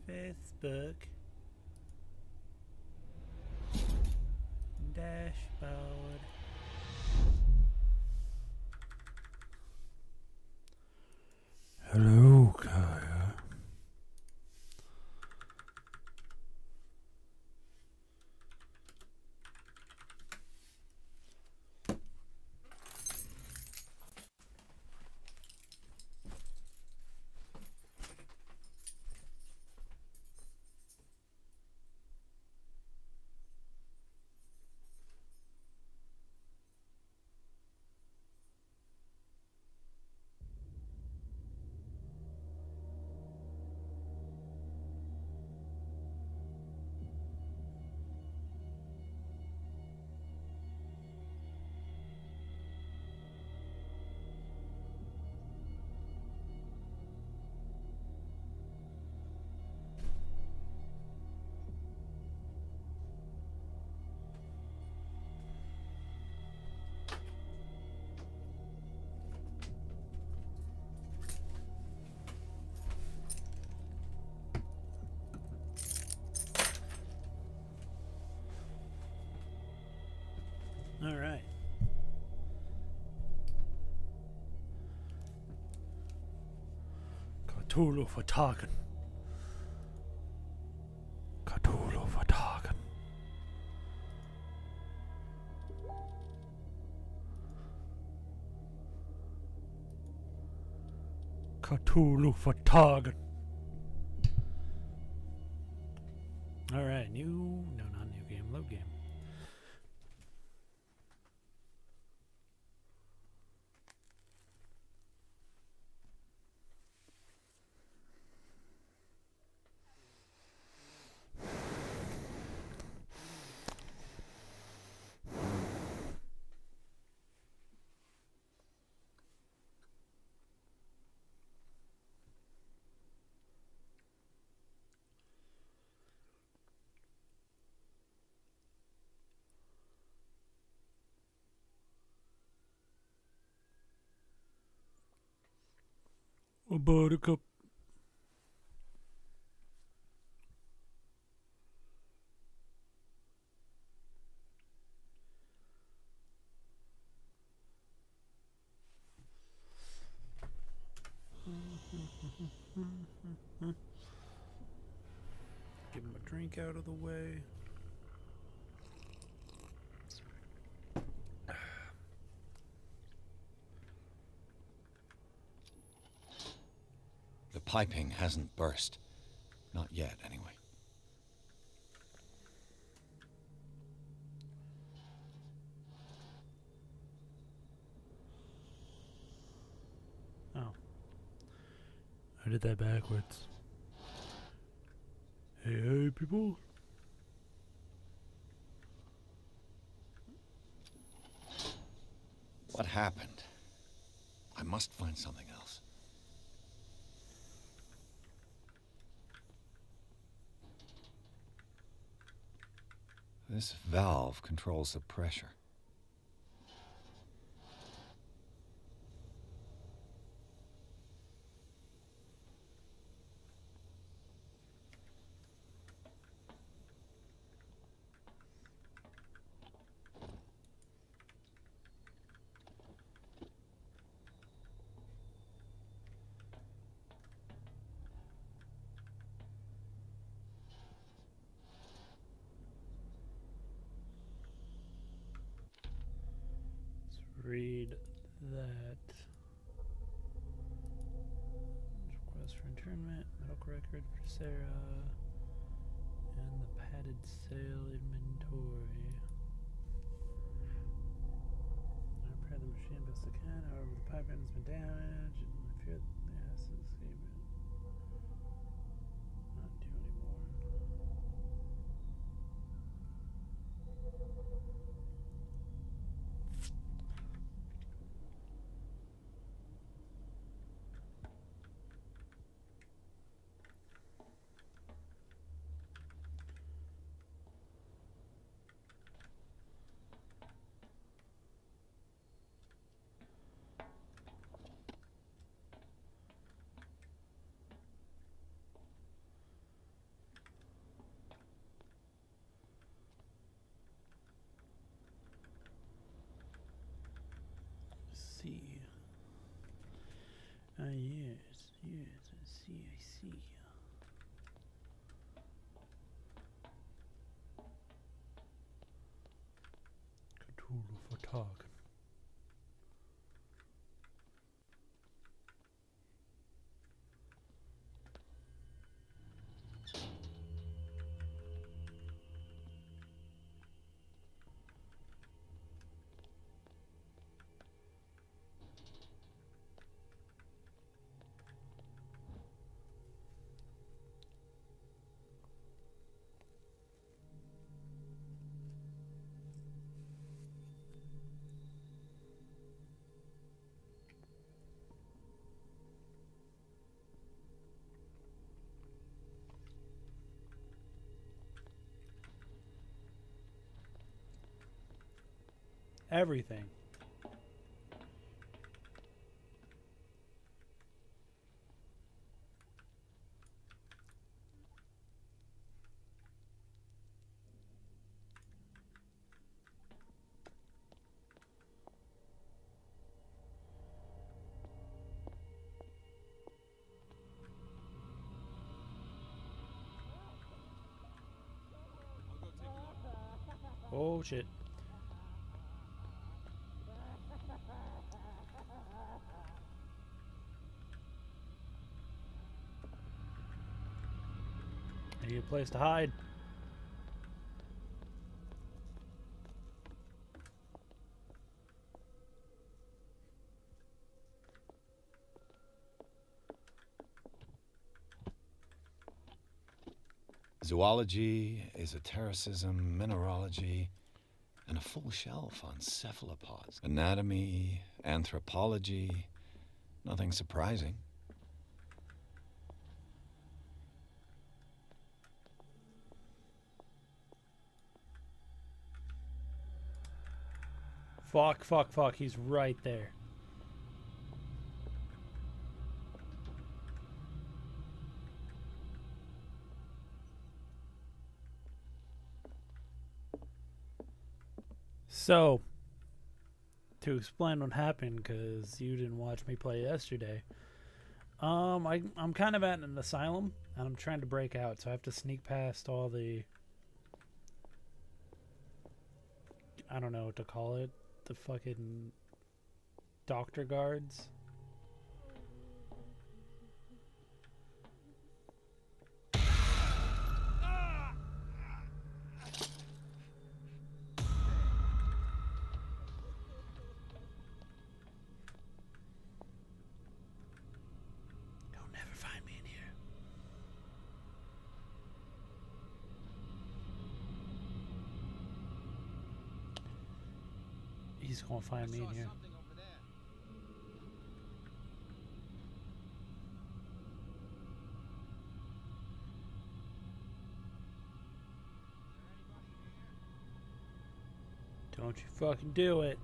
Facebook. Dashboard. Hello, Kaya. All right. Cthulhu vertagen. Cthulhu vertagen. Cthulhu vertagen. All right. No, not new game. Load game. A buttercup. Give him a drink out of the way. The piping hasn't burst. Not yet, anyway. Oh. I did that backwards. Hey, people. What happened? I must find something else. This valve controls the pressure. Read that. Request for internment, medical record for Sarah, and the padded sale inventory. I repair the machine best I can, however the pipeline has been damaged, and I fear the acid escape not do anymore. Ah, yes, yes, I see, I see. Cthulhu Vertag. Everything. Oh shit. I need a place to hide. Zoology, esotericism, mineralogy, and a full shelf on cephalopods. Anatomy, anthropology, nothing surprising. Fuck, fuck, fuck. He's right there. So, to explain what happened, because you didn't watch me play yesterday, I'm kind of at an asylum, and I'm trying to break out, so I have to sneak past all the, I don't know what to call it, the fucking doctor guards. You'll never find me in here. He's gonna find me in here. Don't you fucking do it.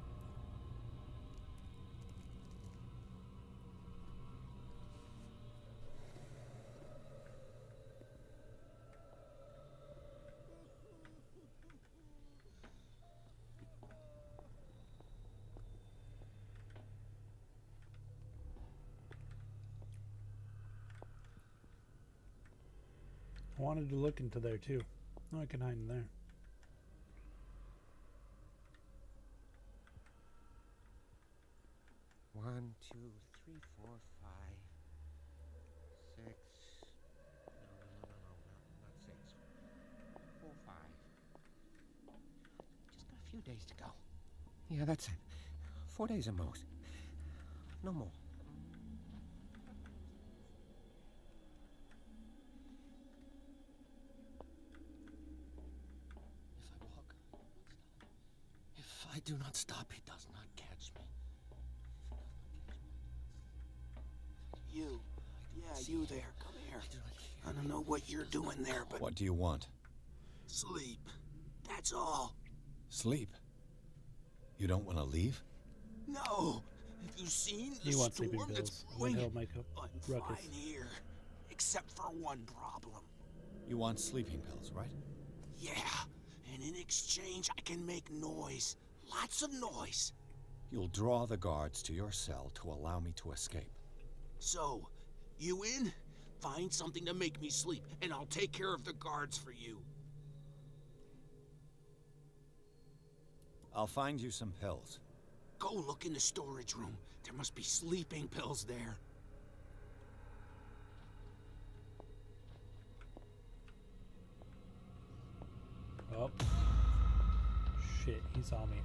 I wanted to look into there too. Oh, I can hide in there. One, two, three, four, five, six. No, not six. 4, 5. Just got a few days to go. Yeah, that's it. 4 days at most. No more. If I walk, if I do not stop, he does not catch me. You. Yeah, you there. Come here. I don't know what you're doing there, but What do you want? sleep. That's all. Sleep? You don't want to leave? No. Have you seen the You want sleeping storm that's pills. Then brewing? he'll make a I'm ruckus. fine here, except for one problem. You want sleeping pills, right? Yeah, and in exchange, I can make noise. Lots of noise. You'll draw the guards to your cell to allow me to escape. So, you in? Find something to make me sleep, and I'll take care of the guards for you. I'll find you some pills. Go look in the storage room. There must be sleeping pills there. Oh. Shit, he saw me.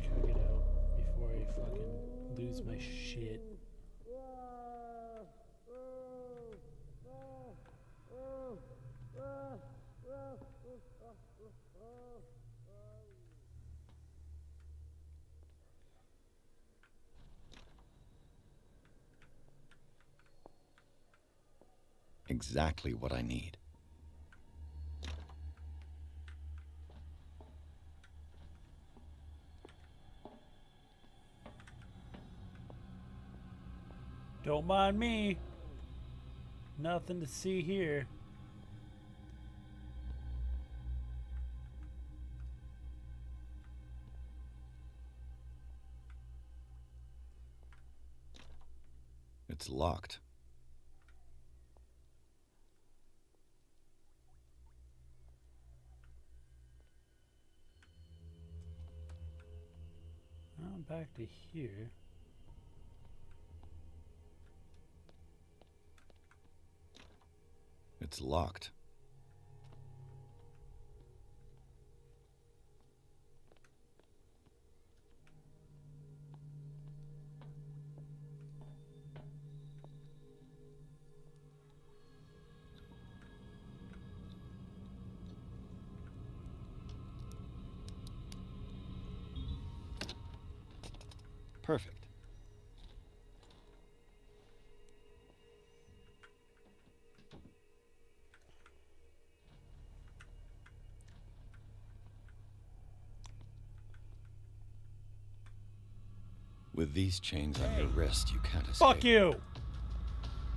Gotta get out before I fucking lose my shit. Exactly what I need. Don't mind me. Nothing to see here. It's locked. Now I'm back to here. It's locked. Perfect. With these chains on your wrist, you can't escape. Fuck you!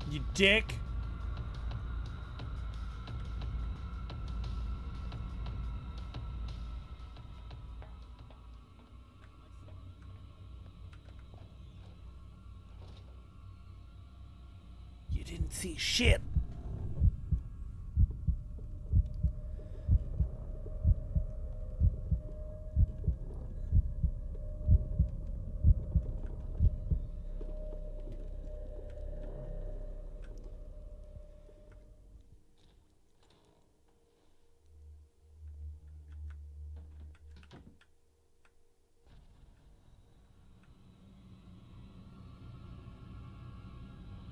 You dick! You didn't see shit!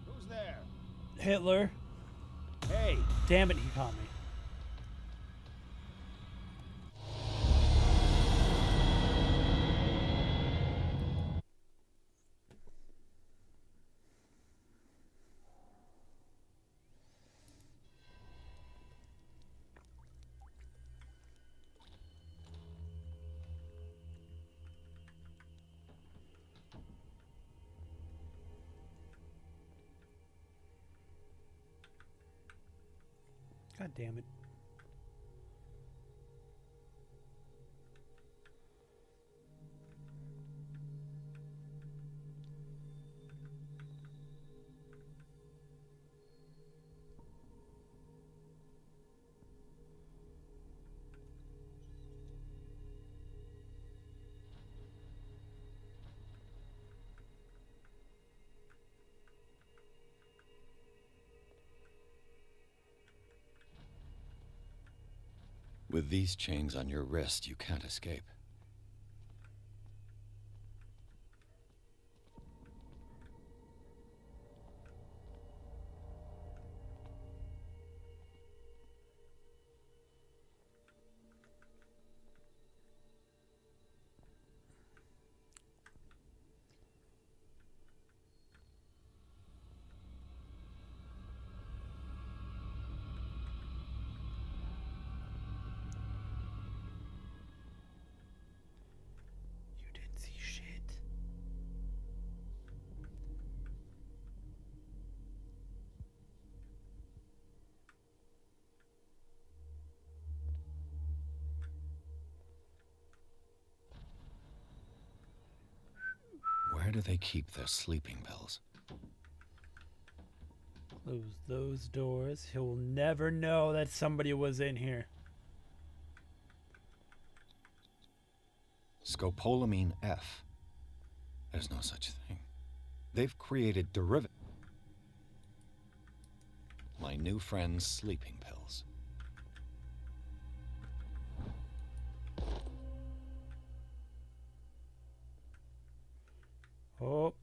Who's there? Hitler. Hey! Damn it, he caught me. God damn it. With these chains on your wrist, you can't escape. do they keep their sleeping pills? Close those doors. He'll never know that somebody was in here. Scopolamine F. There's no such thing. They've created derivative. My new friend's sleeping pills. Oh.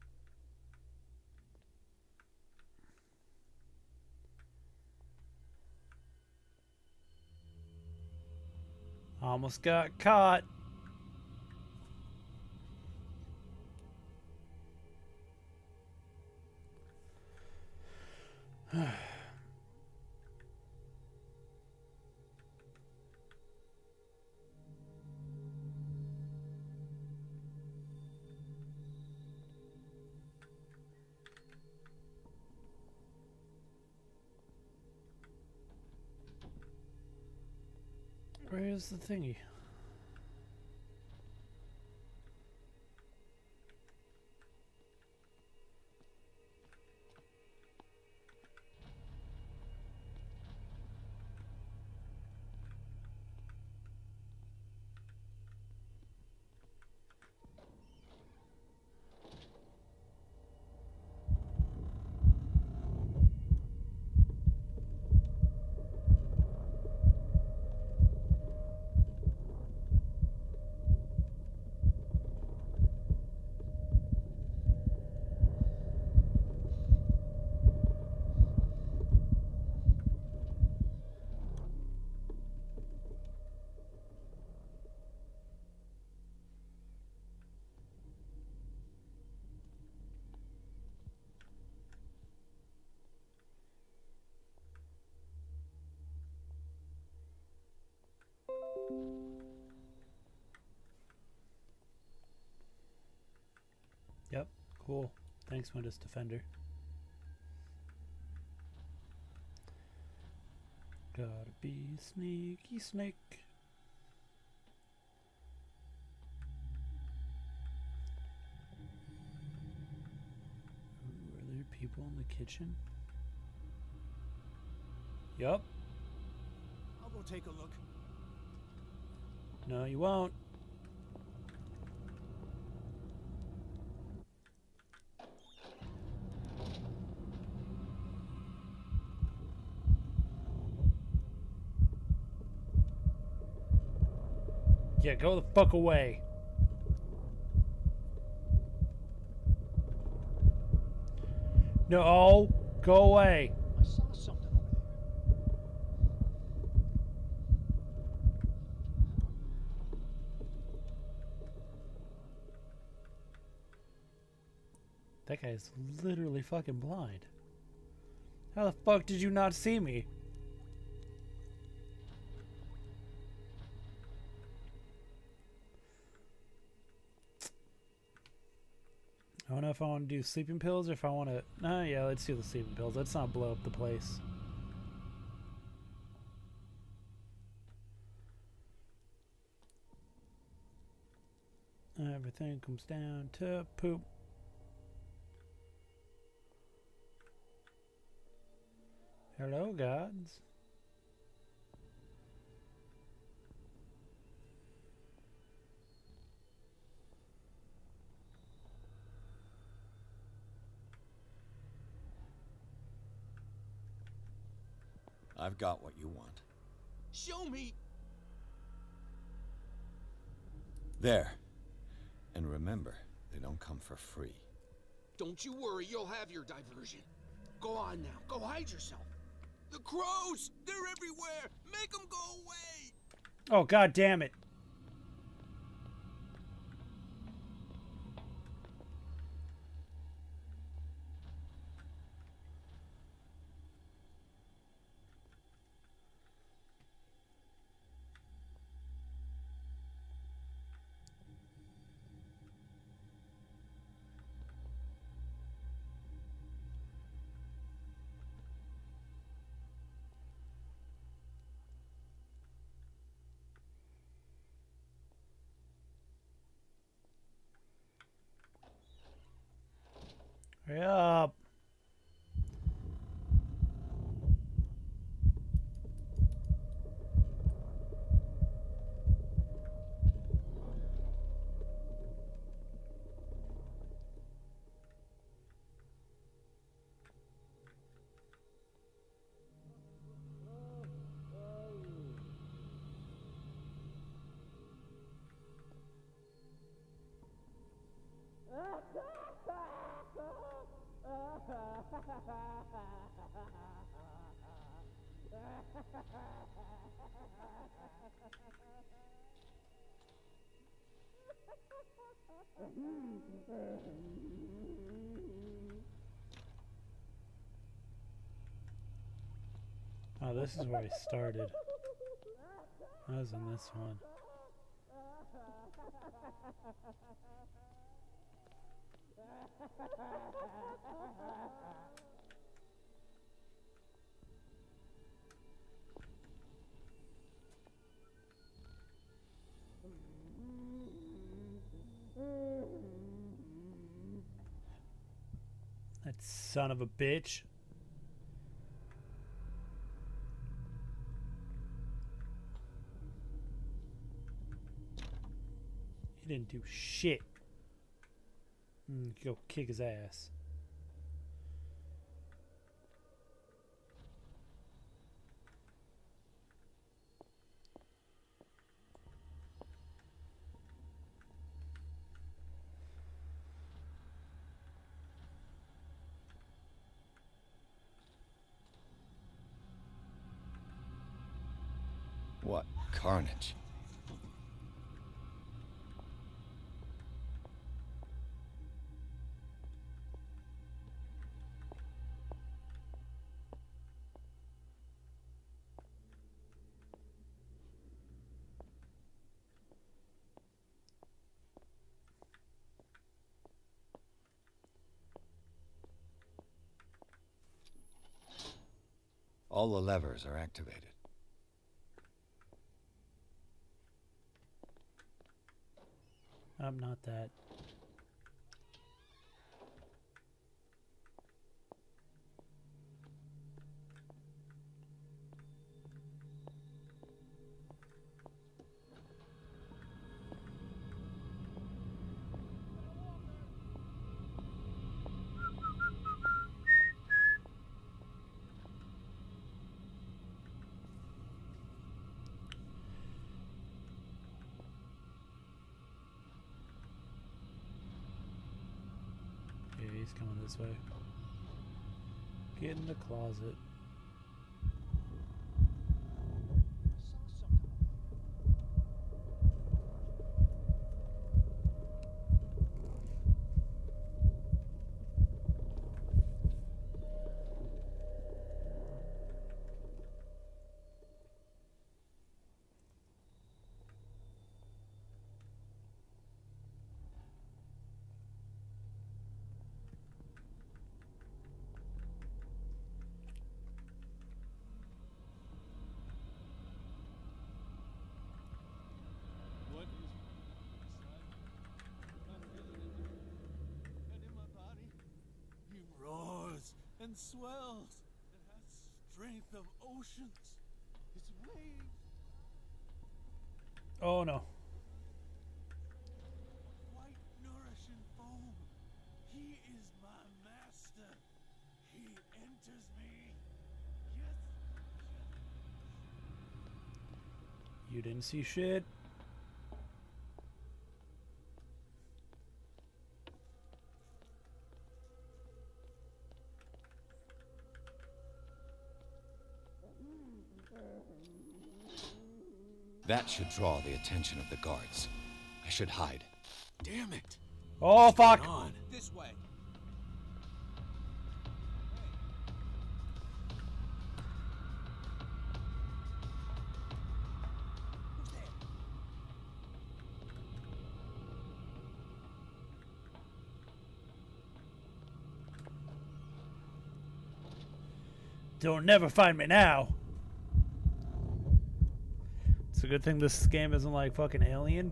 Almost got caught. Where's the thingy? Yep, cool. Thanks, Windows Defender. Gotta be sneaky snake. Ooh, are there people in the kitchen? Yup. I'll go take a look. No, you won't. Yeah, go the fuck away. No, go away. I saw something over there. That guy's literally fucking blind. How the fuck did you not see me? I don't know if I want to do sleeping pills or if I want to... No, yeah, let's do the sleeping pills. Let's not blow up the place. Everything comes down to poop. Hello, gods. I've got what you want. Show me. There. And remember, they don't come for free. Don't you worry, you'll have your diversion. Go on now, go hide yourself. The crows! They're everywhere! Make them go away! Oh, god damn it. Hurry up. Oh, this is where I started. I was in this one. That son of a bitch. He didn't do shit. Go kick his ass. What carnage. All the levers are activated. Not that. He's coming this way. Get in the closet. I saw something What is inside? I'm feeling it. And in my body, he roars and swells. It has strength of oceans. His waves. Oh no. White nourishing foam. He is my master. He enters me. Yes. You didn't see shit. That should draw the attention of the guards. I should hide. Damn it! Oh fuck! Come on, this way. Who's there? Don't never find me now. It's a good thing this game isn't like fucking Alien.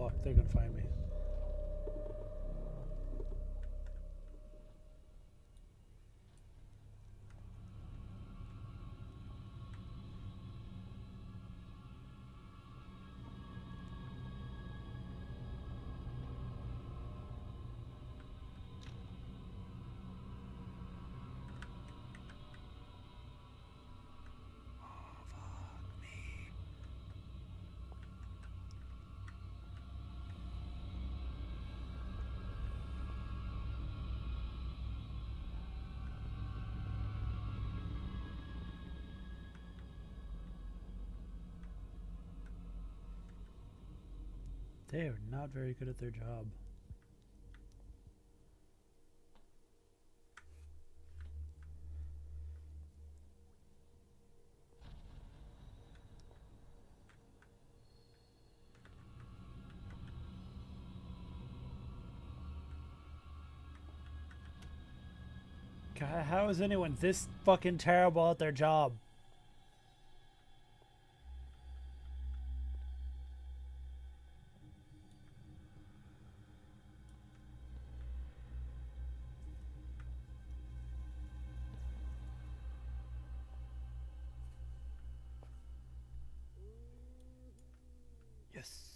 fuck, they're gonna find me. They are not very good at their job. God, how is anyone this fucking terrible at their job? Yes.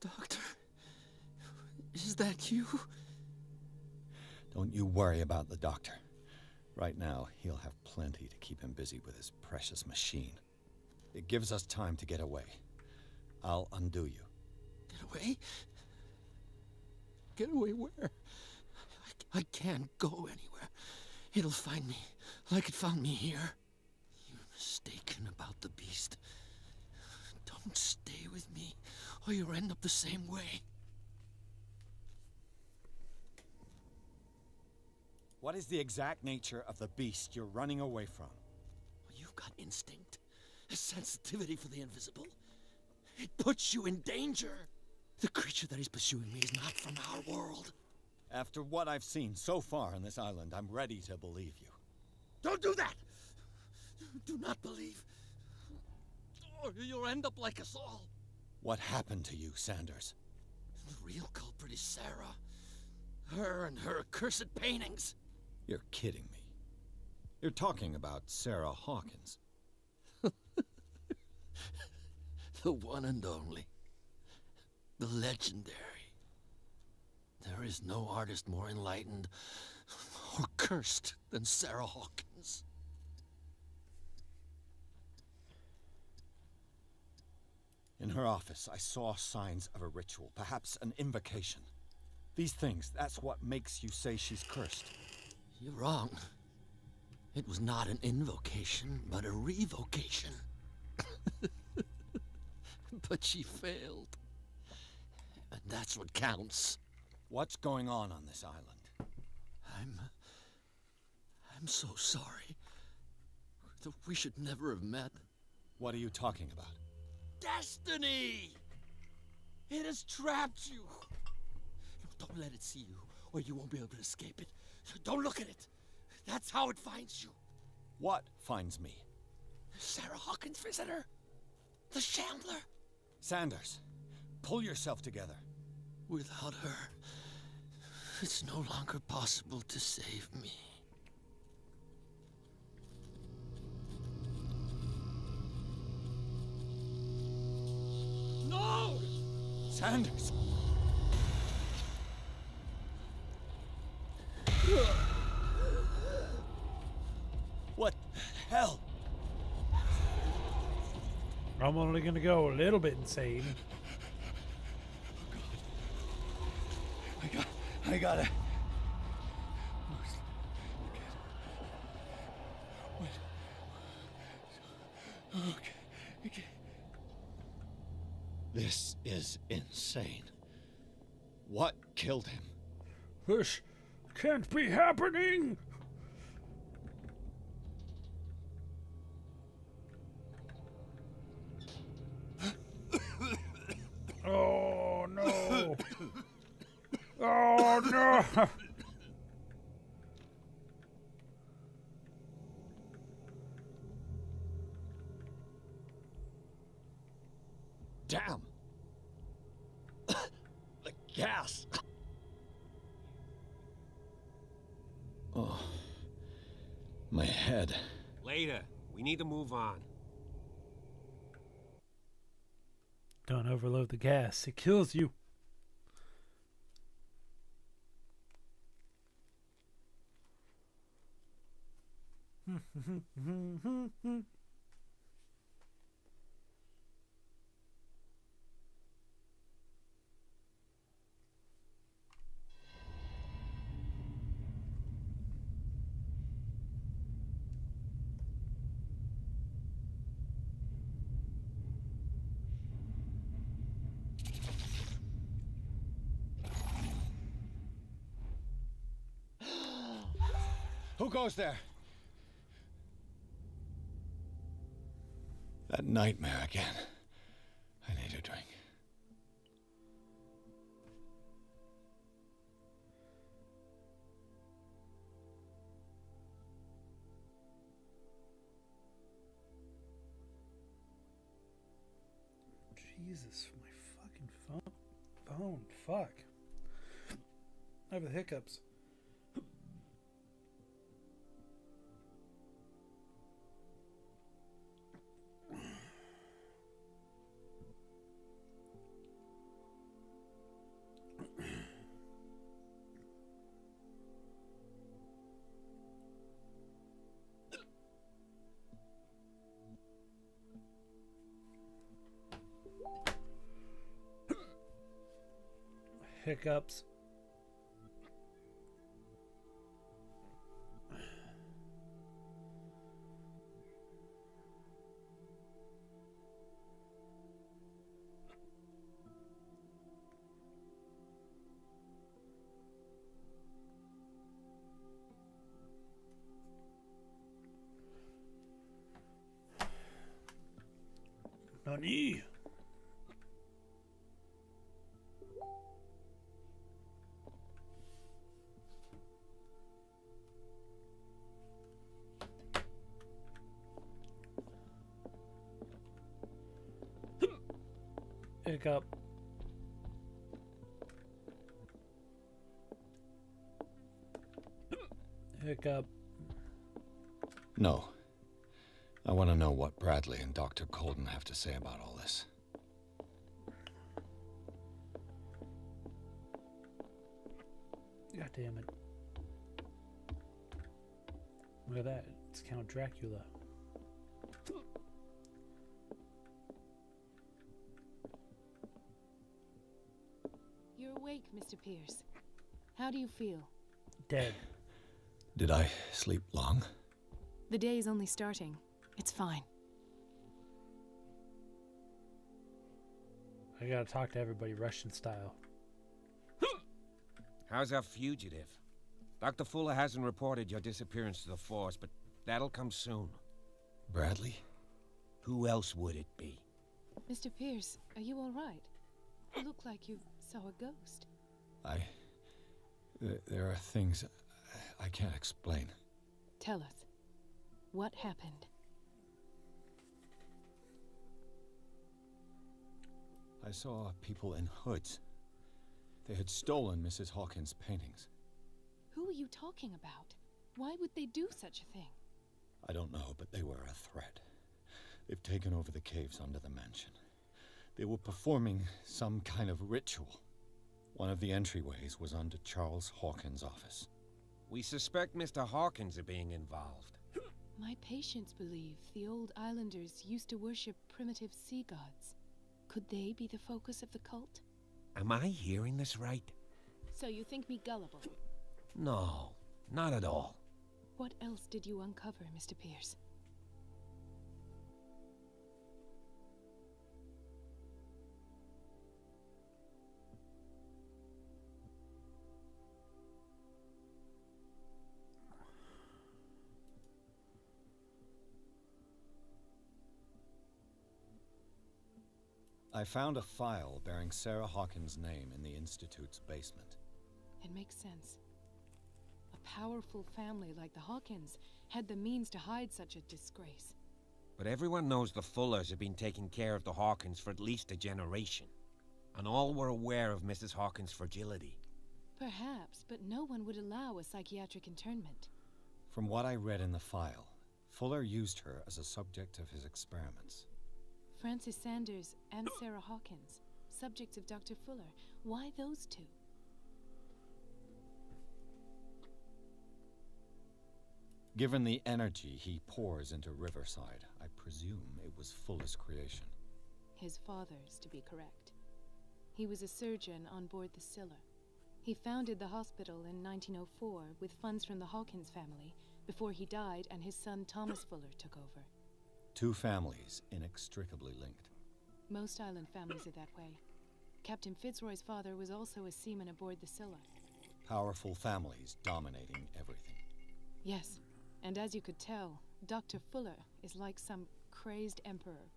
Doctor, is that you? Don't you worry about the doctor. Right now, he'll have plenty to keep him busy with his precious machine. It gives us time to get away. I'll undo you. Get away? Get away where? I can't go anywhere. It'll find me, like it found me here. You're mistaken about the beast. Don't stay with me, or you'll end up the same way. What is the exact nature of the beast you're running away from? You've got instinct, a sensitivity for the invisible. It puts you in danger. The creature that is pursuing me is not from our world. After what I've seen so far on this island, I'm ready to believe you. Don't do that! Do not believe, or you'll end up like us all. What happened to you, Sanders? The real culprit is Sarah. Her and her accursed paintings. You're kidding me. You're talking about Sarah Hawkins. The one and only. The legendary. There is no artist more enlightened or cursed than Sarah Hawkins. In her office, I saw signs of a ritual, perhaps an invocation. These things, that's what makes you say she's cursed. You're wrong. It was not an invocation, but a revocation. But she failed. And that's what counts. What's going on this island? I'm so sorry. We should never have met. What are you talking about? Destiny! It has trapped you. Don't let it see you, or you won't be able to escape it. Don't look at it. That's how it finds you. What finds me? Sarah Hawkins' visitor. The Shambler. Sanders, pull yourself together. Without her, it's no longer possible to save me. No! Sanders! What the hell? I'm only gonna go a little bit insane. I gotta... Okay. This is insane. What killed him? This can't be happening! Oh no! Damn! The gas! Oh, my head. Later. We need to move on. Don't overload the gas. It kills you. Who goes there? That nightmare again. I need a drink. Jesus, my fucking phone. Fuck. I have the hiccups. Hiccups. Nani? Hiccup. Hiccup. No. I want to know what Bradley and Dr. Colden have to say about all this. God damn it. Look at that. It's Count Dracula. You're awake, Mr. Pierce. How do you feel? Dead. Did I sleep long? The day is only starting. It's fine. I gotta talk to everybody Russian style. How's our fugitive? Dr. Fuller hasn't reported your disappearance to the force, but that'll come soon. Bradley? Who else would it be? Mr. Pierce, are you all right? You look like you saw a ghost. There are things I can't explain. Tell us. What happened? I saw people in hoods. They had stolen Mrs. Hawkins' paintings. Who are you talking about? Why would they do such a thing? I don't know, but they were a threat. They've taken over the caves under the mansion. They were performing some kind of ritual. One of the entryways was under Charles Hawkins' office. We suspect Mr. Hawkins of being involved. My patients believe the old islanders used to worship primitive sea gods. Could they be the focus of the cult? Am I hearing this right? So you think me gullible? No, not at all. What else did you uncover, Mr. Pierce? I found a file bearing Sarah Hawkins' name in the Institute's basement. It makes sense. A powerful family like the Hawkins had the means to hide such a disgrace. But everyone knows the Fullers have been taking care of the Hawkins for at least a generation. And all were aware of Mrs. Hawkins' fragility. Perhaps, but no one would allow a psychiatric internment. From what I read in the file, Fuller used her as a subject of his experiments. Francis Sanders and Sarah Hawkins, subjects of Dr. Fuller. Why those two? Given the energy he pours into Riverside, I presume it was Fuller's creation. His father's, to be correct. He was a surgeon on board the Scylla. He founded the hospital in 1904 with funds from the Hawkins family before he died and his son Thomas Fuller took over. Two families inextricably linked. Most island families are that way. Captain Fitzroy's father was also a seaman aboard the Scylla. Powerful families dominating everything. Yes, and as you could tell, Dr. Fuller is like some crazed emperor.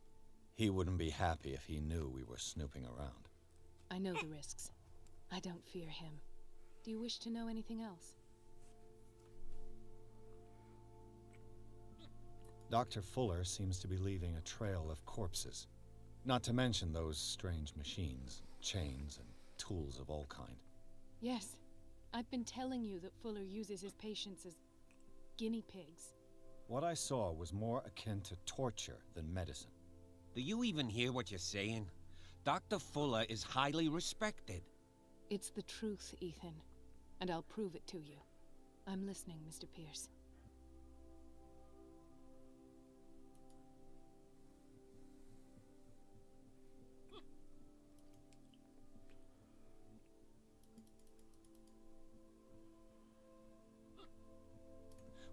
He wouldn't be happy if he knew we were snooping around. I know the risks. I don't fear him. Do you wish to know anything else? Dr. Fuller seems to be leaving a trail of corpses. Not to mention those strange machines, chains, and tools of all kind. Yes. I've been telling you that Fuller uses his patients as guinea pigs. What I saw was more akin to torture than medicine. Do you even hear what you're saying? Dr. Fuller is highly respected. It's the truth, Ethan. And I'll prove it to you. I'm listening, Mr. Pierce.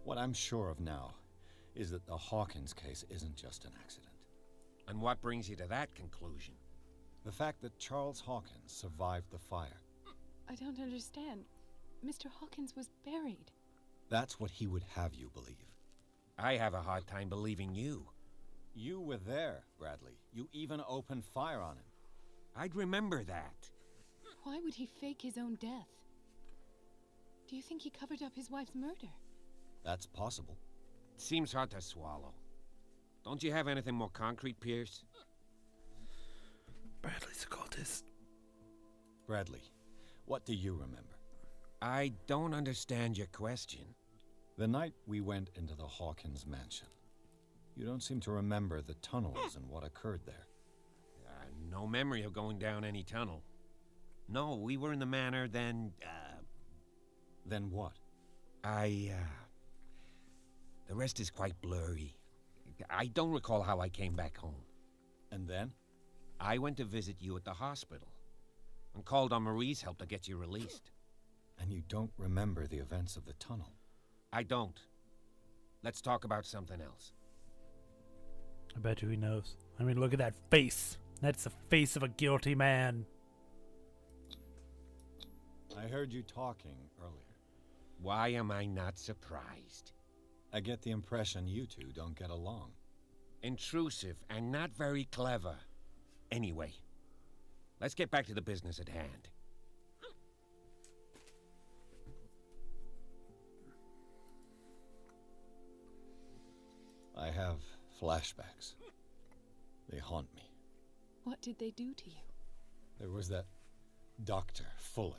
What I'm sure of now is that the Hawkins case isn't just an accident. And what brings you to that conclusion? The fact that Charles Hawkins survived the fire. I don't understand. Mr. Hawkins was buried. That's what he would have you believe. I have a hard time believing you. You were there, Bradley. You even opened fire on him. I'd remember that. Why would he fake his own death? Do you think he covered up his wife's murder? That's possible. Seems hard to swallow. Don't you have anything more concrete, Pierce? Bradley's a cultist. Bradley, what do you remember? I don't understand your question. The night we went into the Hawkins mansion. You don't seem to remember the tunnels and what occurred there. No memory of going down any tunnel. No, we were in the manor, then, Then what? The rest is quite blurry. I don't recall how I came back home. And then? I went to visit you at the hospital and called on Marie's help to get you released. And you don't remember the events of the tunnel? I don't. Let's talk about something else. I bet you he knows. I mean, look at that face. That's the face of a guilty man. I heard you talking earlier. Why am I not surprised? I get the impression you two don't get along. Intrusive and not very clever. Anyway, let's get back to the business at hand. I have flashbacks. They haunt me. What did they do to you? There was that Dr. Fuller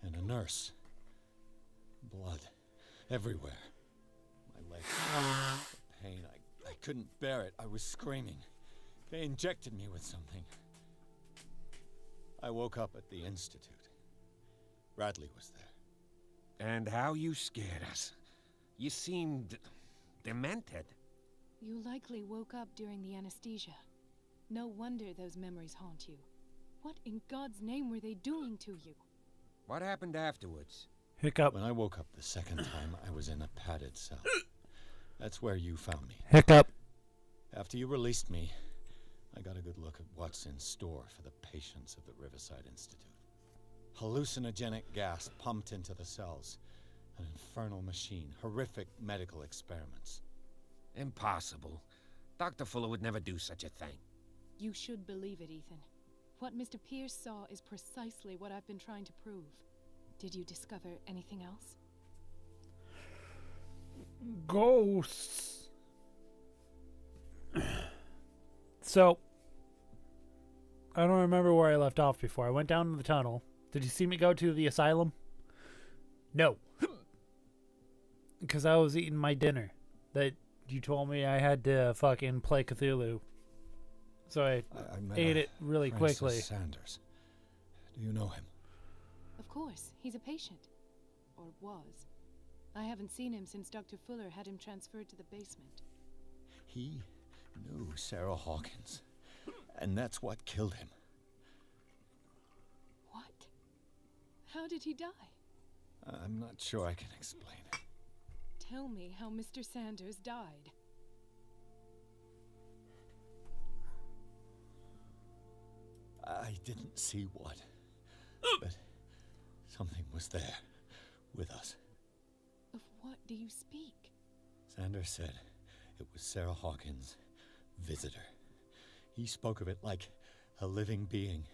and a nurse. Blood everywhere. My legs. The pain. I couldn't bear it. I was screaming. They injected me with something. I woke up at the Institute. Bradley was there. And how you scared us. You seemed demented. You likely woke up during the anesthesia. No wonder those memories haunt you. What in God's name were they doing to you? What happened afterwards? Hiccup. When I woke up the second time, I was in a padded cell. That's where you found me. Hiccup. After you released me, I got a good look at what's in store for the patients of the Riverside Institute. Hallucinogenic gas pumped into the cells. An infernal machine. Horrific medical experiments. Impossible. Dr. Fuller would never do such a thing. You should believe it, Ethan. What Mr. Pierce saw is precisely what I've been trying to prove. Did you discover anything else? Ghosts. So, I don't remember where I left off before. I went down to the tunnel. Did you see me go to the asylum? No. Because I was eating my dinner that you told me I had to fucking play Cthulhu. So I ate it really Francis quickly. Sanders. Do you know him? Of course, he's a patient. Or was. I haven't seen him since Dr. Fuller had him transferred to the basement. He knew Sarah Hawkins, and that's what killed him. What? How did he die? I'm not sure I can explain it. Tell me how Mr. Sanders died. I didn't see what, but something was there with us. Of what do you speak? Sanders said it was Sarah Hawkins' visitor. He spoke of it like a living being.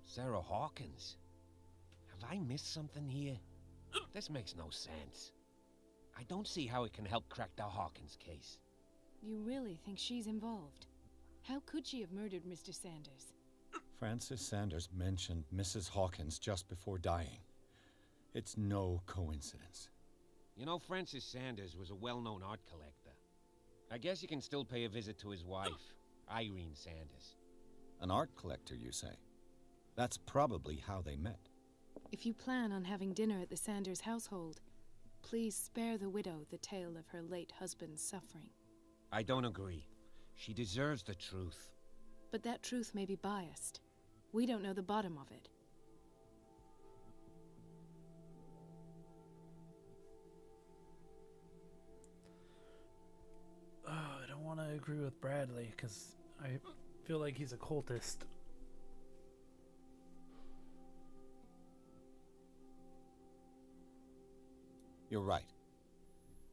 Sarah Hawkins? Have I missed something here? This makes no sense. I don't see how it can help crack the Hawkins case. You really think she's involved? How could she have murdered Mr. Sanders? Francis Sanders mentioned Mrs. Hawkins just before dying. It's no coincidence. You know, Francis Sanders was a well-known art collector. I guess you can still pay a visit to his wife, Irene Sanders. An art collector, you say? That's probably how they met. If you plan on having dinner at the Sanders household, please spare the widow the tale of her late husband's suffering. I don't agree. She deserves the truth. But that truth may be biased. We don't know the bottom of it. I don't want to agree with Bradley because I feel like he's a cultist. You're right.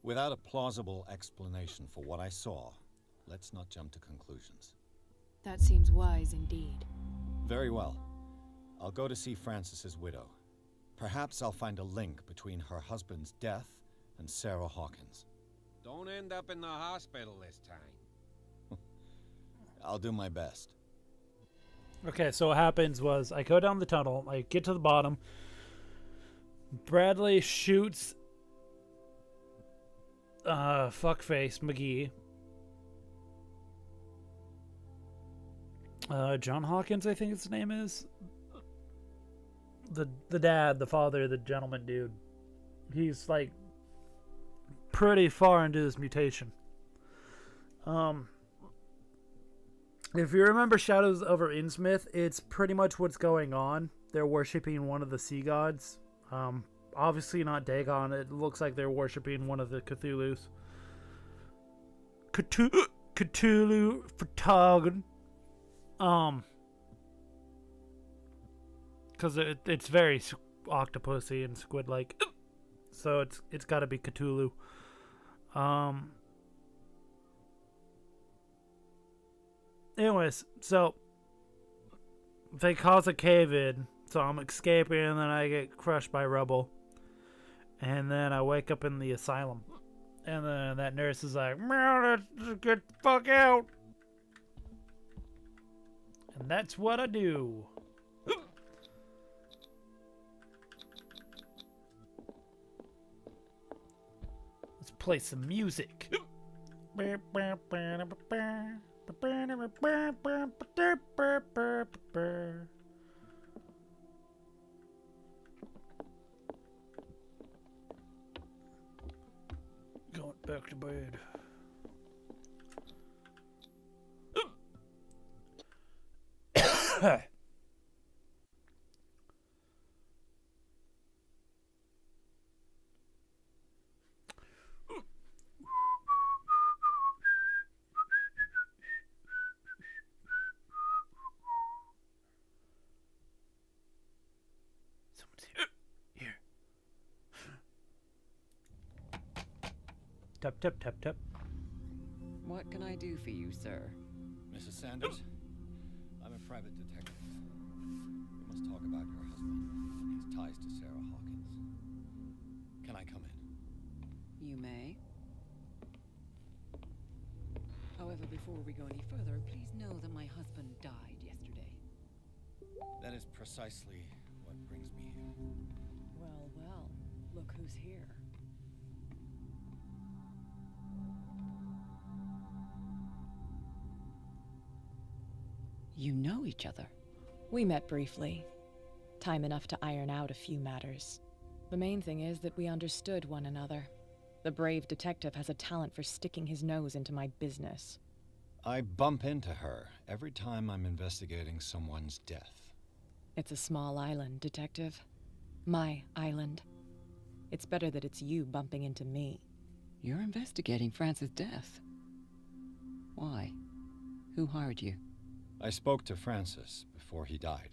Without a plausible explanation for what I saw, let's not jump to conclusions. That seems wise indeed. Very well. I'll go to see Francis's widow. Perhaps I'll find a link between her husband's death and Sarah Hawkins. Don't end up in the hospital this time. I'll do my best. Okay, so what happens was I go down the tunnel, I get to the bottom. Bradley shoots fuckface McGee. John Hawkins, I think his name is. The dad, the father, the gentleman dude. He's like pretty far into his mutation. If you remember Shadows over Innsmouth, it's pretty much what's going on. They're worshipping one of the sea gods. Obviously not Dagon. It looks like they're worshipping one of the Cthulhu's. Cthulhu Fhtagn. Because it's very octopusy and squid-like. So it's got to be Cthulhu. Anyways, so they cause a cave-in, so I'm escaping, and then I get crushed by rubble. And then I wake up in the asylum. And then that nurse is like, "Let's get the fuck out." And that's what I do. Let's play some music. Going back to bed. Here. Tap, tap, tap, tap. What can I do for you, sir? Mrs. Sanders, I'm a private detective. We must talk about your husband and his ties to Sarah Hawkins. I come in? You may. However, before we go any further, please know that my husband died yesterday. That is precisely what brings me here. Well, well, look who's here. You know each other. We met briefly. Time enough to iron out a few matters. The main thing is that we understood one another. The brave detective has a talent for sticking his nose into my business. I bump into her every time I'm investigating someone's death. It's a small island, Detective. My island. It's better that it's you bumping into me. You're investigating Francis' death. Why? Who hired you? I spoke to Francis before he died.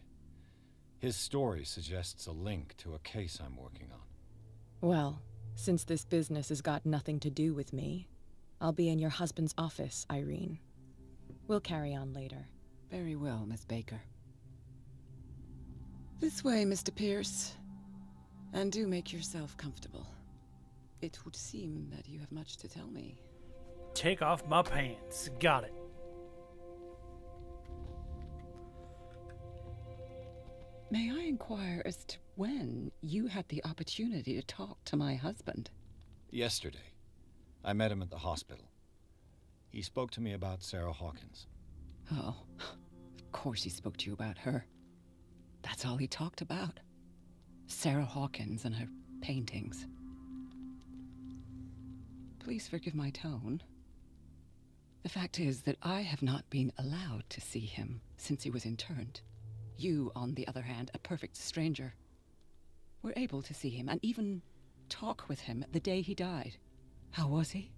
His story suggests a link to a case I'm working on. Well, since this business has got nothing to do with me, I'll be in your husband's office, Irene. We'll carry on later. Very well, Miss Baker. This way, Mr. Pierce. And do make yourself comfortable. It would seem that you have much to tell me. Take off my pants. Got it. May I inquire as to when you had the opportunity to talk to my husband? Yesterday. I met him at the hospital. He spoke to me about Sarah Hawkins. Oh, of course he spoke to you about her. That's all he talked about. Sarah Hawkins and her paintings. Please forgive my tone. The fact is that I have not been allowed to see him since he was interned. You, on the other hand, a perfect stranger, were able to see him and even talk with him the day he died. How was he?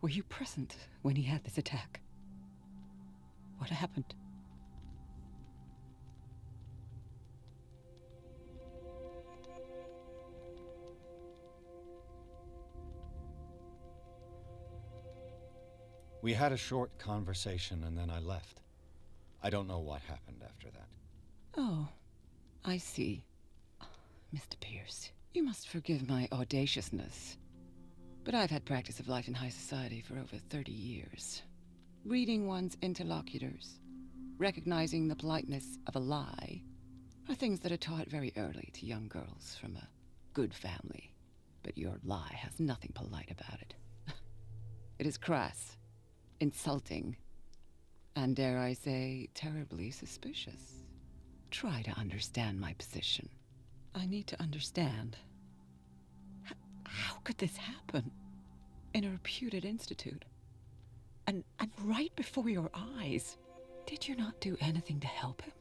Were you present when he had this attack? What happened? We had a short conversation and then I left. I don't know what happened after that. Oh, I see. Mr. Pierce, you must forgive my audaciousness, but I've had practice of life in high society for over 30 years. Reading one's interlocutors, recognizing the politeness of a lie, are things that are taught very early to young girls from a good family. But your lie has nothing polite about it. It is crass, insulting, and dare I say, terribly suspicious. Try to understand my position. I need to understand. How could this happen? In a reputed institute? And right before your eyes? Did you not do anything to help him?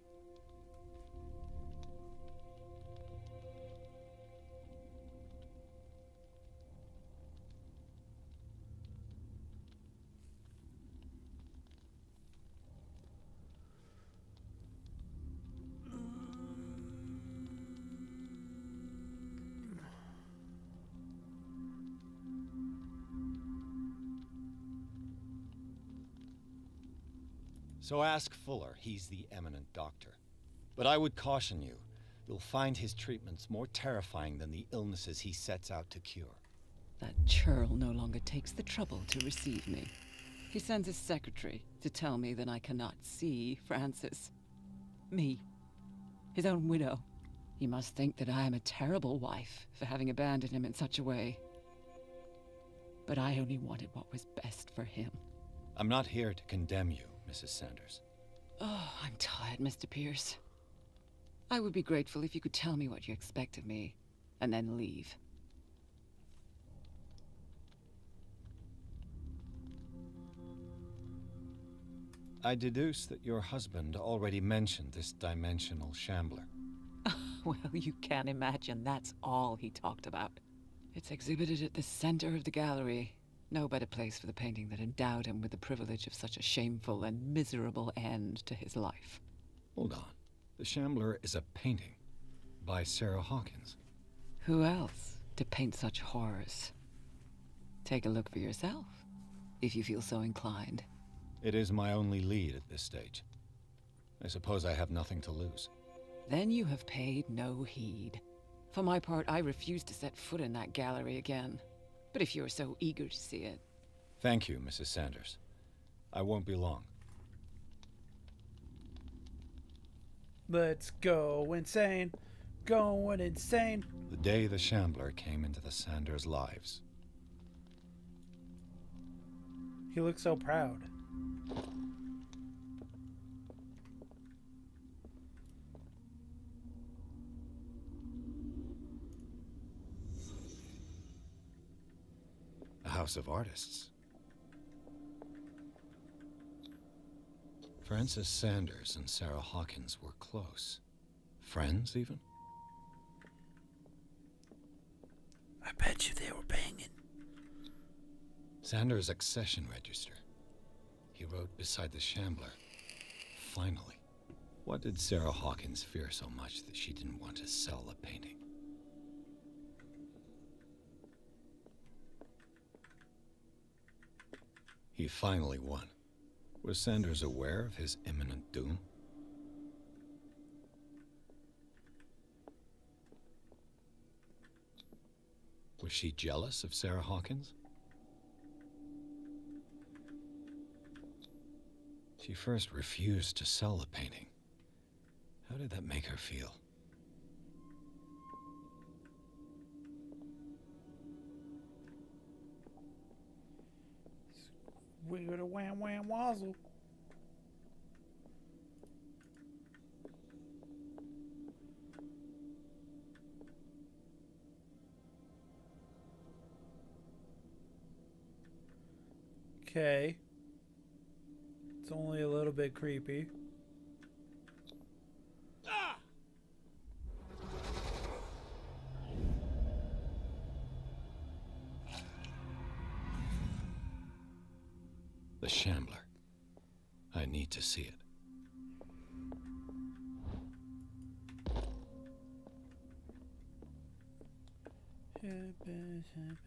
So ask Fuller, he's the eminent doctor. But I would caution you, you'll find his treatments more terrifying than the illnesses he sets out to cure. That churl no longer takes the trouble to receive me. He sends his secretary to tell me that I cannot see Francis. Me. His own widow. He must think that I am a terrible wife for having abandoned him in such a way. But I only wanted what was best for him. I'm not here to condemn you, Mrs. Sanders. Oh, I'm tired, Mr. Pierce. I would be grateful if you could tell me what you expect of me, and then leave. I deduce that your husband already mentioned this dimensional shambler. Well, you can imagine that's all he talked about. It's exhibited at the center of the gallery. No better place for the painting that endowed him with the privilege of such a shameful and miserable end to his life. Hold on. The Shambler is a painting by Sarah Hawkins. Who else to paint such horrors? Take a look for yourself, if you feel so inclined. It is my only lead at this stage. I suppose I have nothing to lose. Then you have paid no heed. For my part, I refuse to set foot in that gallery again. But if you're so eager to see it... Thank you, Mrs. Sanders. I won't be long. Let's go insane. Going insane. The day the Shambler came into the Sanders' lives. He looks so proud. A house of artists. Frances Sanders and Sarah Hawkins were close. Friends, even? I bet you they were banging. Sanders' accession register. He wrote beside the Shambler, "Finally." What did Sarah Hawkins fear so much that she didn't want to sell the painting? He finally won. Was Sanders aware of his imminent doom? Was she jealous of Sarah Hawkins? She first refused to sell the painting. How did that make her feel? We're the wham wham wazzle. Okay. It's only a little bit creepy. The Shambler. I need to see it.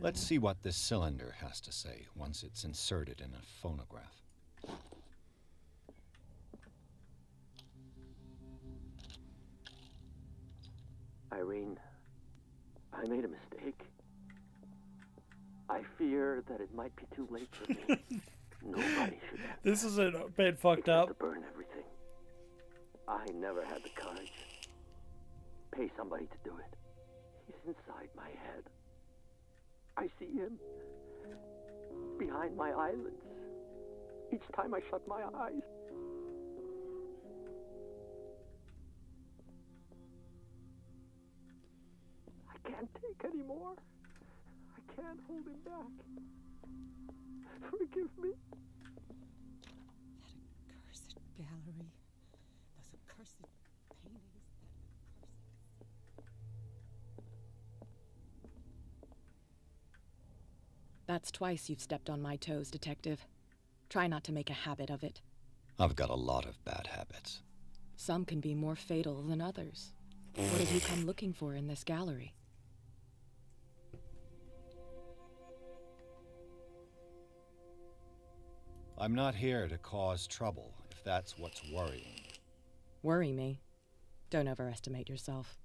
Let's see what this cylinder has to say once it's inserted in a phonograph. Irene, I made a mistake. I fear that it might be too late for me. Nobody should have. This is a bit fucked up. To burn everything. I never had the courage. Pay somebody to do it. He's inside my head. I see him behind my eyelids. Each time I shut my eyes. I can't take any more. I can't hold him back. Forgive me. That accursed gallery. Those accursed paintings. That's twice you've stepped on my toes, Detective. Try not to make a habit of it. I've got a lot of bad habits. Some can be more fatal than others. What have you come looking for in this gallery? I'm not here to cause trouble, if that's what's worrying you. Worry me? Don't overestimate yourself.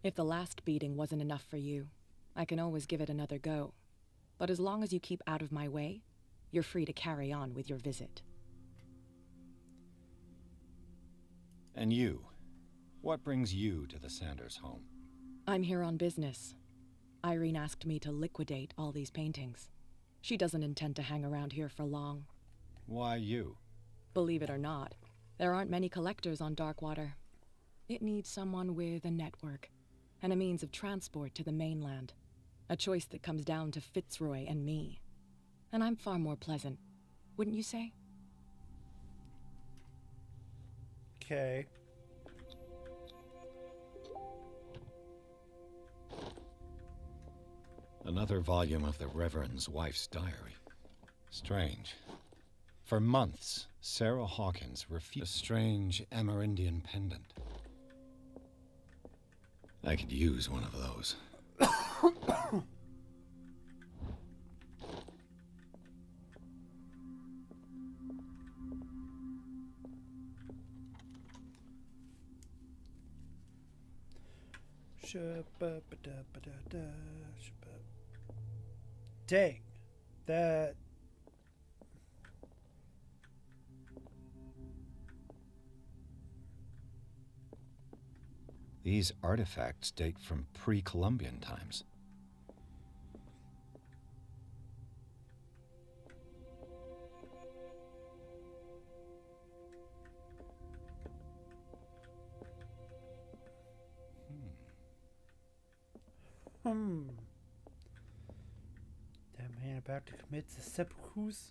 If the last beating wasn't enough for you, I can always give it another go. But as long as you keep out of my way, you're free to carry on with your visit. And you? What brings you to the Sanders home? I'm here on business. Irene asked me to liquidate all these paintings. She doesn't intend to hang around here for long. Why you? Believe it or not, there aren't many collectors on Darkwater. It needs someone with a network and a means of transport to the mainland. A choice that comes down to Fitzroy and me. And I'm far more pleasant, wouldn't you say? Okay. Another volume of the Reverend's wife's diary. Strange. For months, Sarah Hawkins refused a strange Amerindian pendant. I could use one of those. Dang. That... These artifacts date from pre-Columbian times. That man about to commit the seppukus?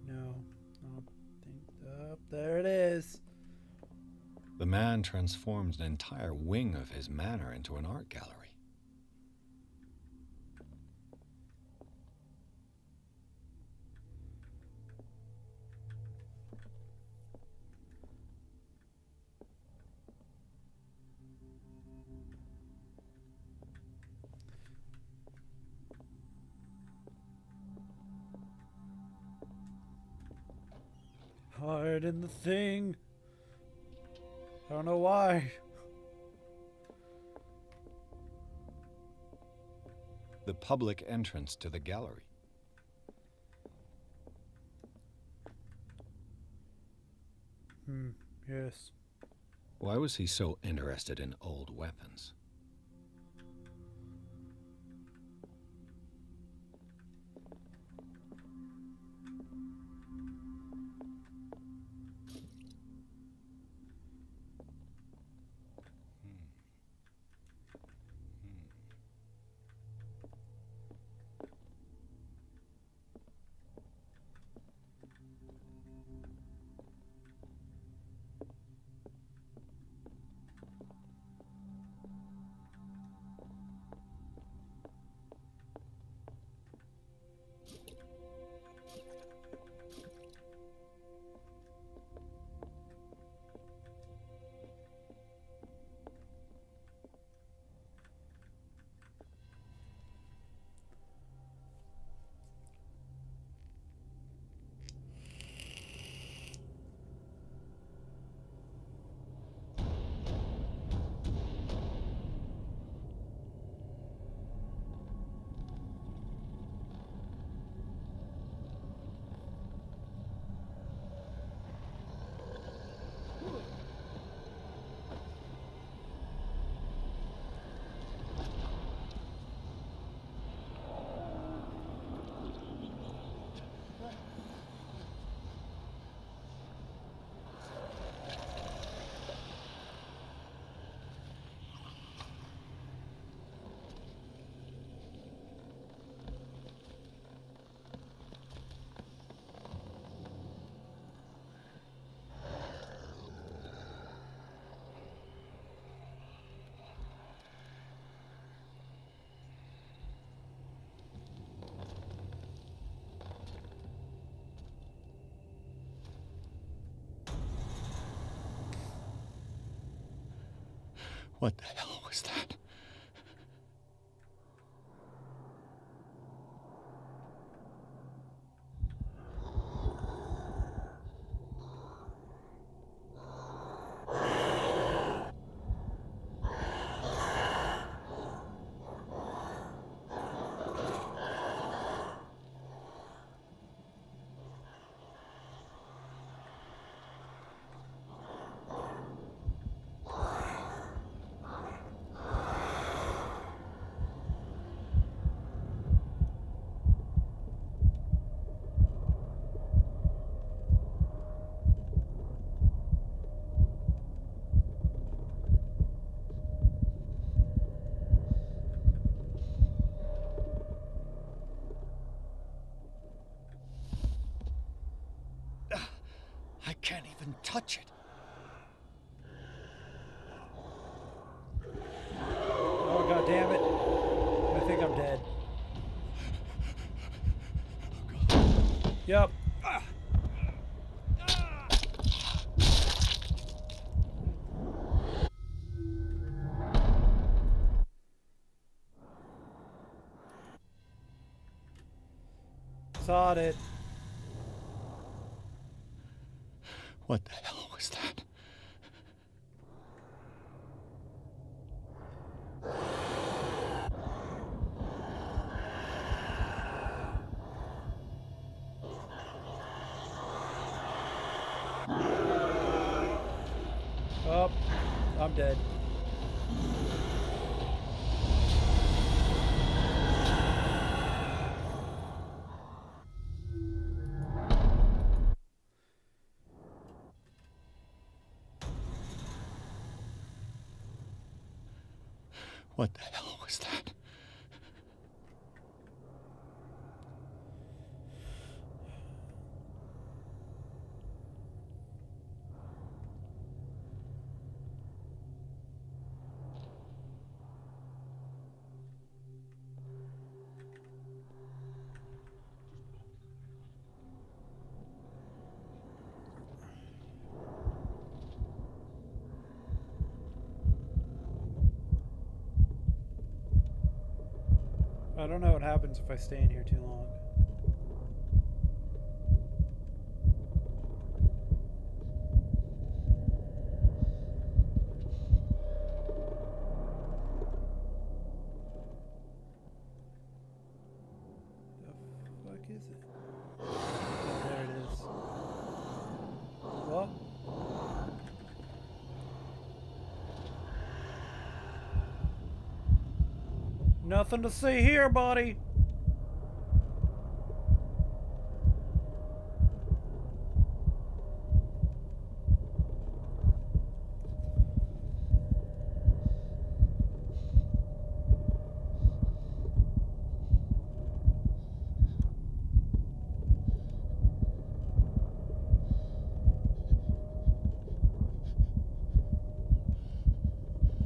No, I don't think. Oh, there it is. The man transformed an entire wing of his manor into an art gallery. Hide in the thing. I don't know why. The public entrance to the gallery. Yes. Why was he so interested in old weapons? What the hell was that? I can't even touch it. Oh, God damn it. I think I'm dead. Yep. Sawed it. What the hell was that? I'm dead. What the hell was that? I don't know what happens if I stay in here too long. The fuck is it? Oh, there it is. Well. Nothing to see here, buddy.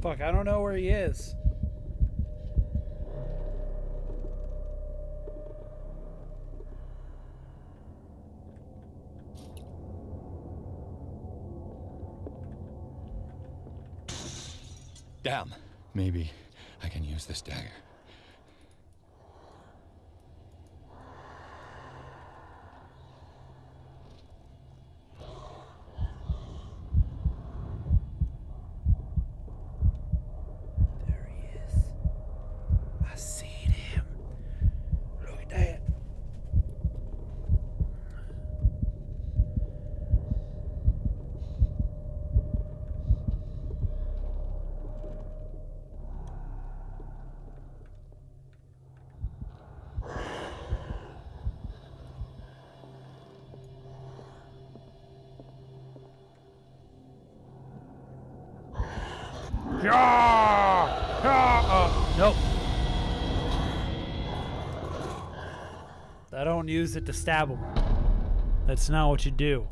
Fuck, I don't know where he is. Damn. Maybe I can use this dagger. There he is. I seen him. Look at that. Nope. I don't use it to stab him. That's not what you do.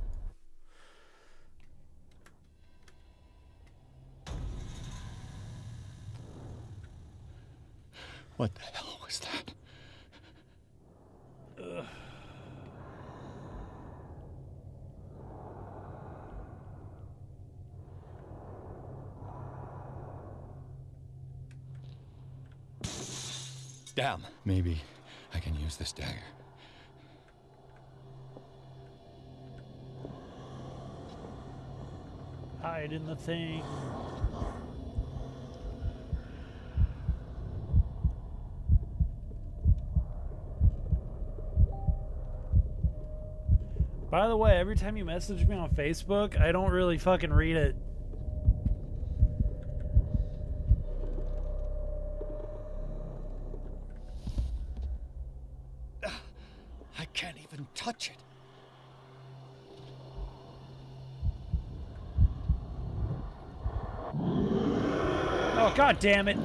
What the hell was that? Ugh. Damn. Maybe I can use this dagger. Hide in the thing. By the way, every time you message me on Facebook, I don't really fucking read it. I can't even touch it. Oh, god damn it.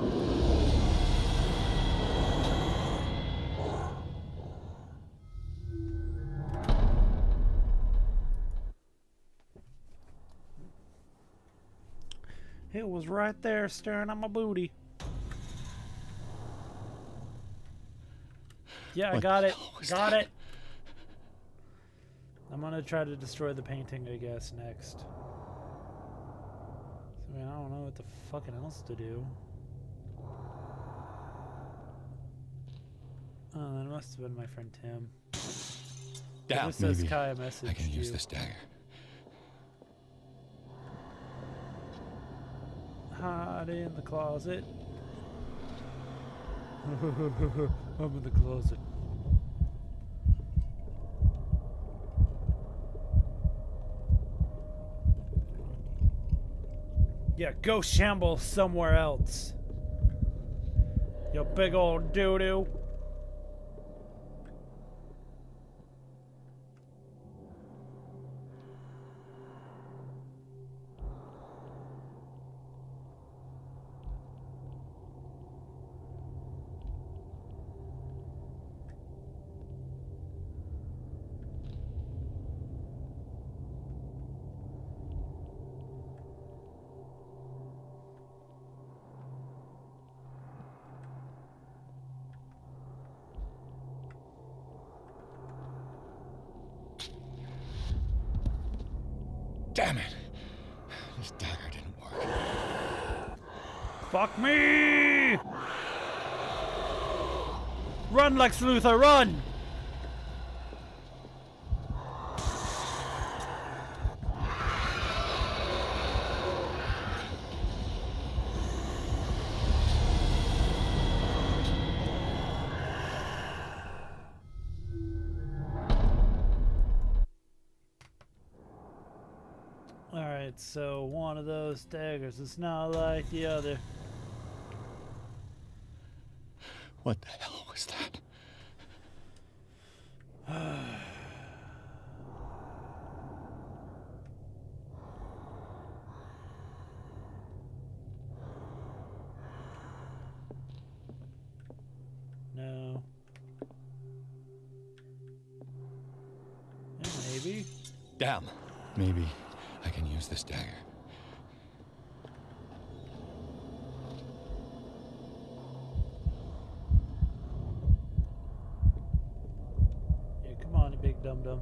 It was right there staring at my booty. Yeah, I got it. Got it. I'm gonna try to destroy the painting, I guess, next. I mean, I don't know what the fucking else to do. Oh, that must have been my friend Tim. Damn, It says maybe Kai messaged I can use you. this dagger. Hide in the closet. I'm in the closet. Yeah, go shamble somewhere else. You big old doo-doo. Damn it! This dagger didn't work. Fuck me! Run, Lex Luthor, run! Alright, so one of those daggers is not like the other. What the hell was that? No. Yeah, maybe. Damn. Maybe I can use this dagger. Yeah, come on, you big dum-dum.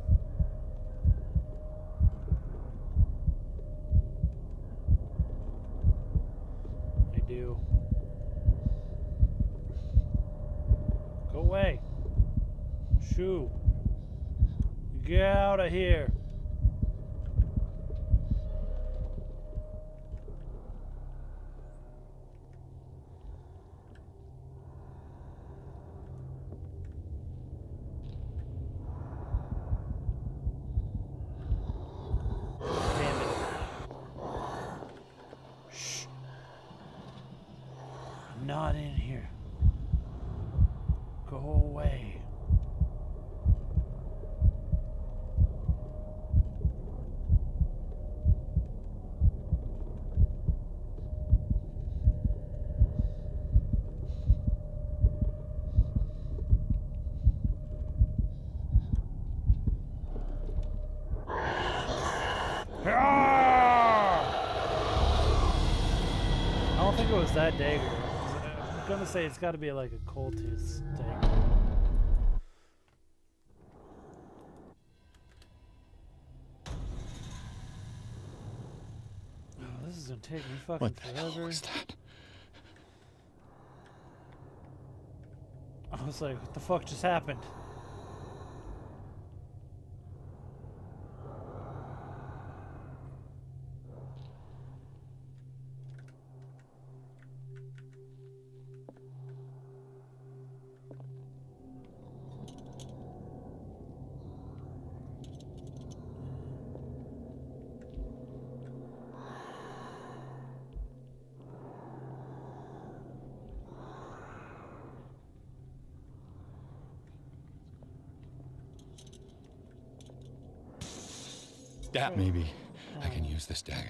I do. Go away. Shoo. Get out of here. Not in here. Go away. I don't think it was that dagger. I'm gonna say it's got to be like a cultist dagger. Oh, this is gonna take me fucking What the forever. hell was that? I was like, what the fuck just happened? Damn. Maybe I can use this dagger.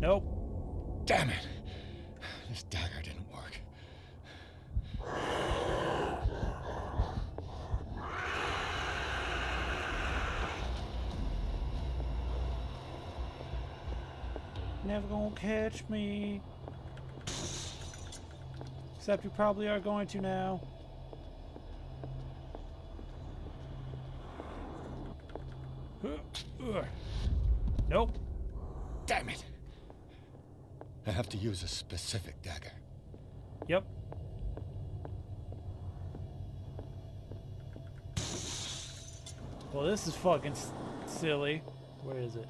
Nope. Damn it. This dagger didn't work. Never gonna catch me. Except you probably are going to now. Nope. Damn it! I have to use a specific dagger. Yep. Well, this is fucking silly. Where is it?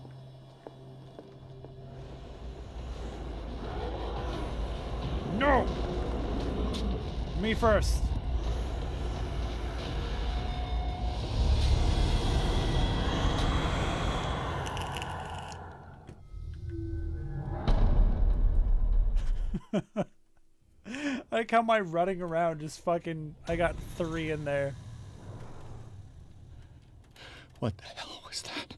No! Me first. I like how my running around just fucking... I got 3 in there. What the hell was that?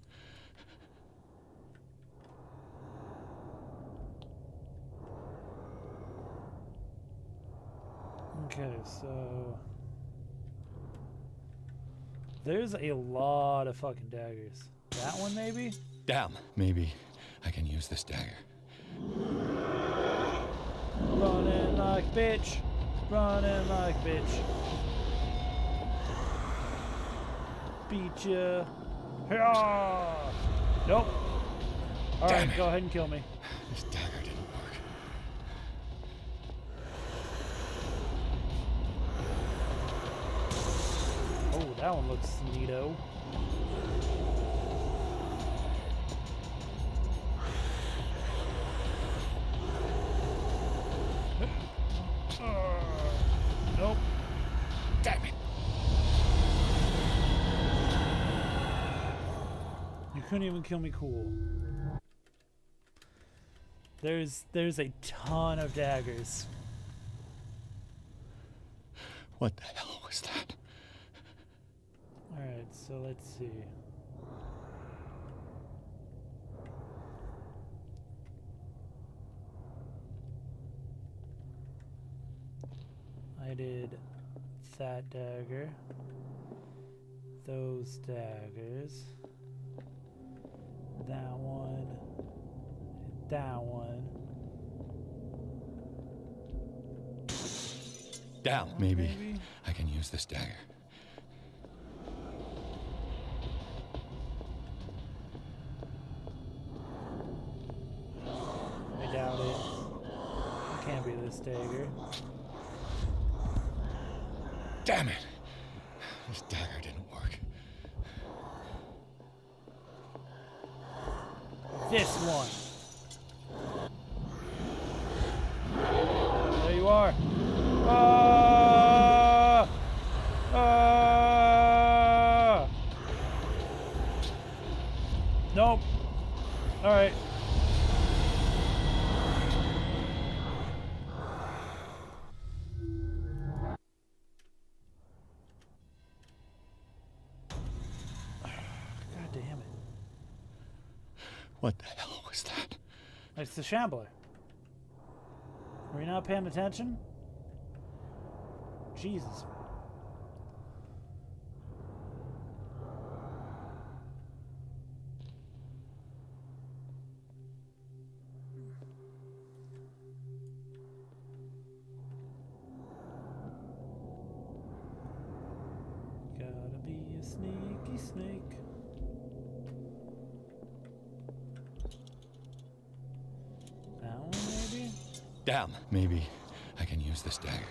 Okay, so... There's a lot of fucking daggers. That one, maybe? Damn. Maybe I can use this dagger. Running like bitch. Running like bitch. Beat ya. Hiya! Nope. Alright, go ahead and kill me. This dagger didn't work. Oh, that one looks neato. Nope. Damn it. You couldn't even kill me cool. There's a ton of daggers. What the hell was that? Alright, so let's see. I did that dagger, those daggers, that one, and that one. Damn, maybe I can use this dagger. I doubt it. It can't be this dagger. Damn it! This dagger didn't work. This one. There you are. Nope. All right. God damn it. What the hell was that? It's the Shambler. Were you not paying attention? Jesus. Gotta be a sneaky snake. That one, maybe? Damn, maybe I can use this dagger.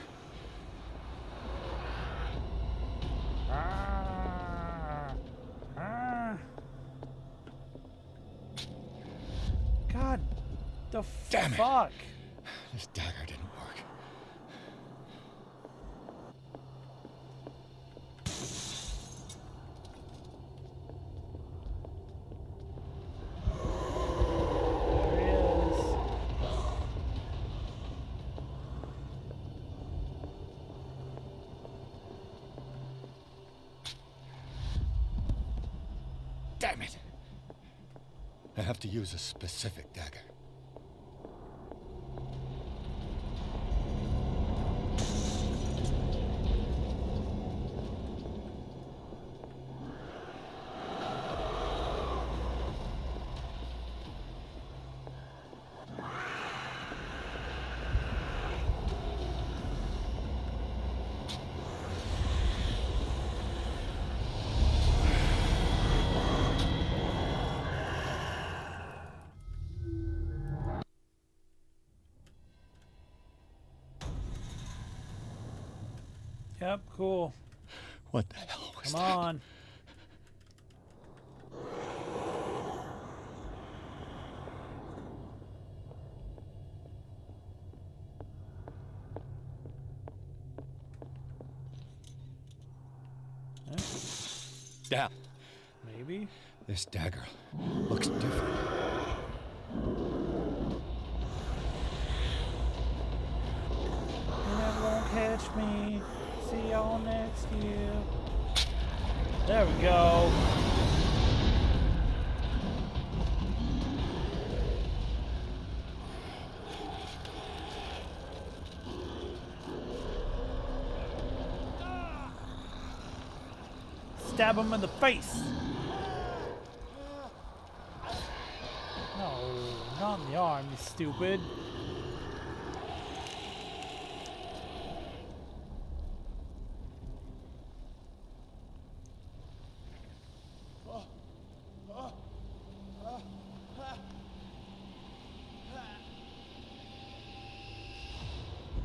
God, the Damn it. fuck? This dagger didn't work. There he is. Damn it! I have to use a specific dagger. Yep, cool. What the hell was Come that? on. Dad. Maybe? This dagger looks different. You never gonna catch me. See y'all next year. There we go. Stab him in the face. No, not in the arm, you stupid.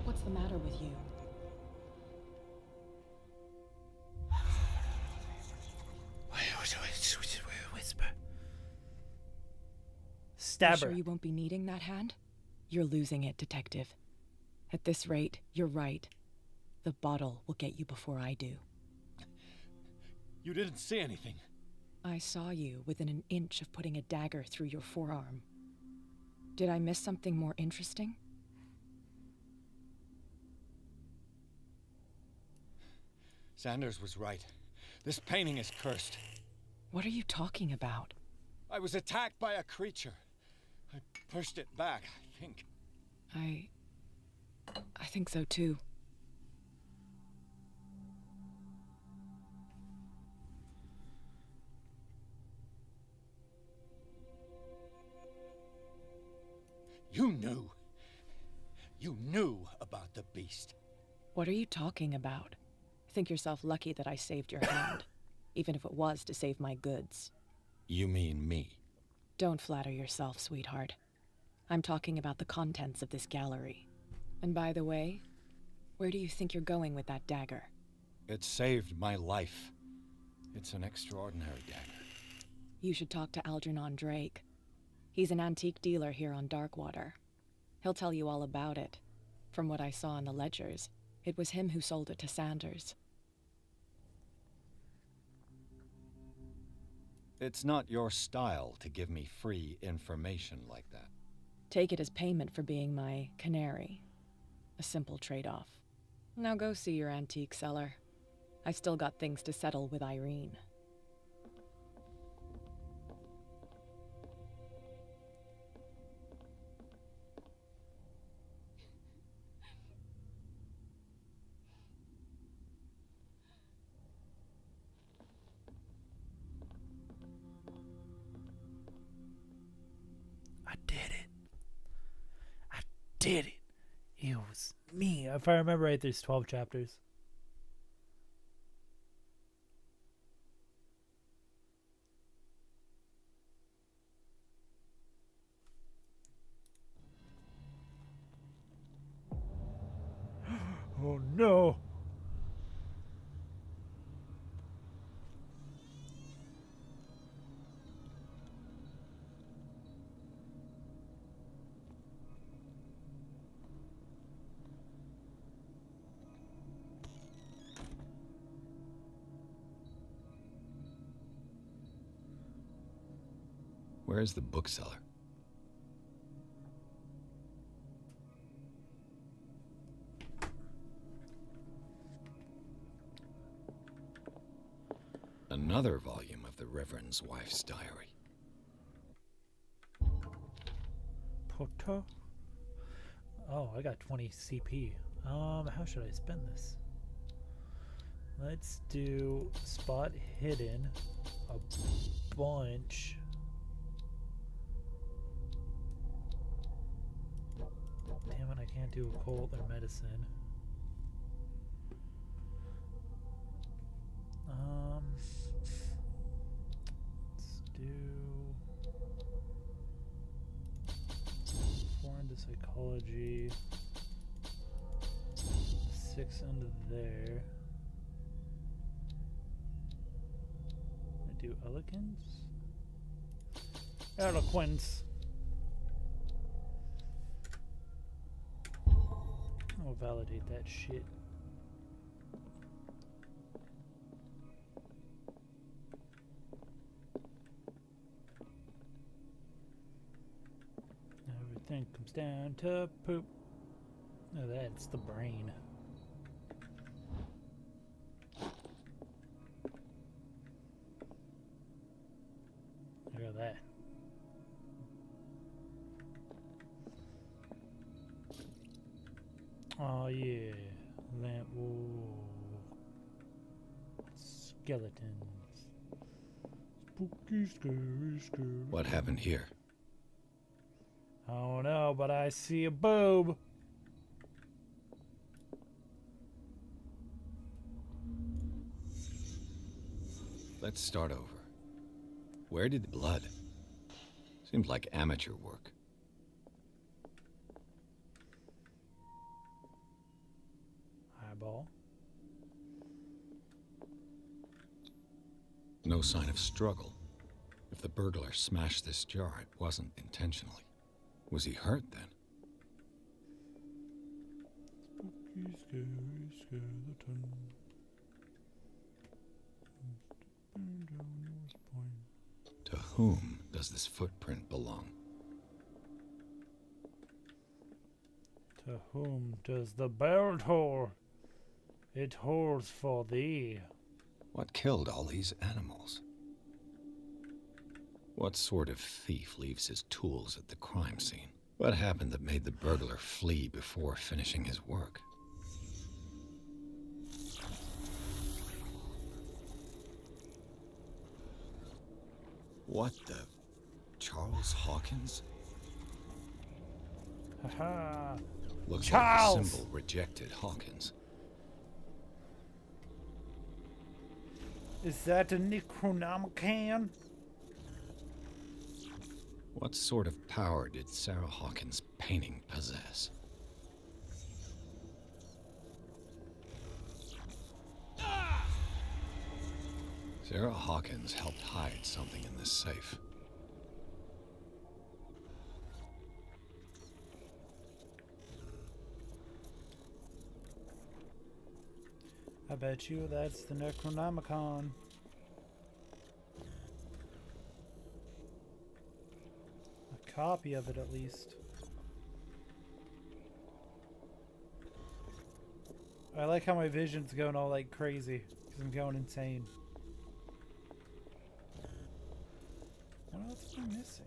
What's the matter with you? Whisper. Stab You her. sure you won't be needing that hand? You're losing it, Detective. At this rate, you're right. The bottle will get you before I do. You didn't see anything. I saw you within an inch of putting a dagger through your forearm. Did I miss something more interesting? Sanders was right. This painting is cursed. What are you talking about? I was attacked by a creature. I pushed it back, I think. I think so too. You knew. You knew about the beast. What are you talking about? Think yourself lucky that I saved your hand, even if it was to save my goods. You mean me? Don't flatter yourself, sweetheart. I'm talking about the contents of this gallery. And by the way, where do you think you're going with that dagger? It saved my life. It's an extraordinary dagger. You should talk to Algernon Drake. He's an antique dealer here on Darkwater. He'll tell you all about it. From what I saw in the ledgers, it was him who sold it to Sanders. It's not your style to give me free information like that. Take it as payment for being my canary. A simple trade-off. Now go see your antique seller. I've still got things to settle with Irene. I did it. I did it. It was me. If I remember right, there's 12 chapters. Oh no. Where's the bookseller? Another volume of the Reverend's wife's diary. Poto? Oh, I got 20 CP. How should I spend this? Let's do spot hidden a bunch. Damn it, I can't do occult or medicine. Let's do 4 into psychology, 6 into there. do eloquence? Eloquence. I'll validate that shit. Everything comes down to poop. Oh, that's the brain. Look at that. Oh yeah, lamp wall. Skeletons. Spooky, scary, scary. What happened here? I don't know, but I see a boob. Let's start over. Where did the blood? Seems like amateur work. Eyeball. No sign of struggle. If the burglar smashed this jar, it wasn't intentionally. Was he hurt then? Spooky, scary skeleton. To whom does this footprint belong? To whom does the bell toll? It tolls for thee. What killed all these animals? What sort of thief leaves his tools at the crime scene? What happened that made the burglar flee before finishing his work? What the... Charles Hawkins? Haha. Looks Charles! like the symbol rejected Hawkins. Is that a Necronomicon? What sort of power did Sarah Hawkins' painting possess? Sarah Hawkins helped hide something in this safe. I bet you that's the Necronomicon. A copy of it, at least. I like how my vision's going all like crazy because I'm going insane. What else am I missing?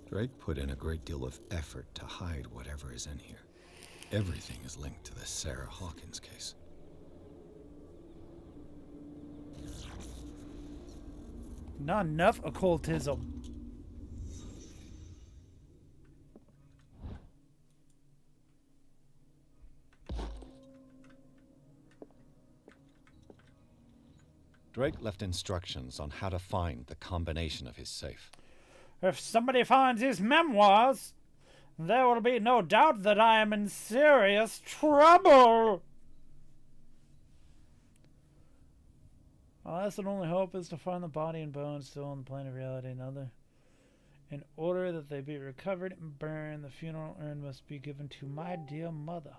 Drake put in a great deal of effort to hide whatever is in here. Everything is linked to the Sarah Hawkins case. Not enough occultism. Drake left instructions on how to find the combination of his safe. If somebody finds his memoirs, there will be no doubt that I am in serious trouble. Alas, the only hope is to find the body and bones still on the plane of reality. In order that they be recovered and burned, the funeral urn must be given to my dear mother.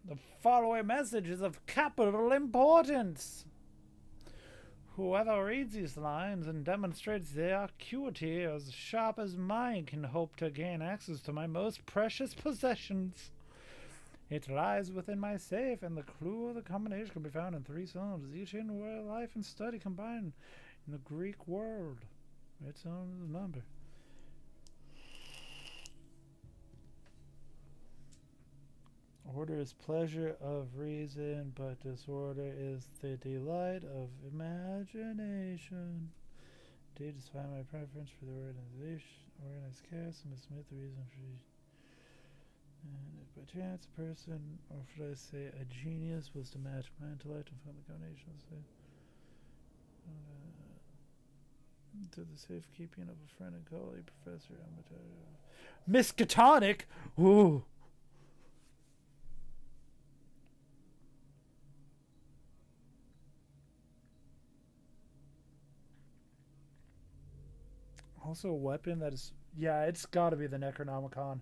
The following message is of capital importance. Whoever reads these lines and demonstrates their acuity as sharp as mine can hope to gain access to my most precious possessions. It lies within my safe, and the clue of the combination can be found in 3 zones, each in where life and study combine in the Greek world. Its own number. Order is pleasure of reason, but disorder is the delight of imagination. Indeed, despite my preference for the organized chaos, I must admit the reason for and if by chance a person, or should I say a genius, was to match my intellect and find the combination of To the safekeeping of a friend and colleague, Professor Miskatonic. Ooh. Also a weapon that is... Yeah, it's got to be the Necronomicon.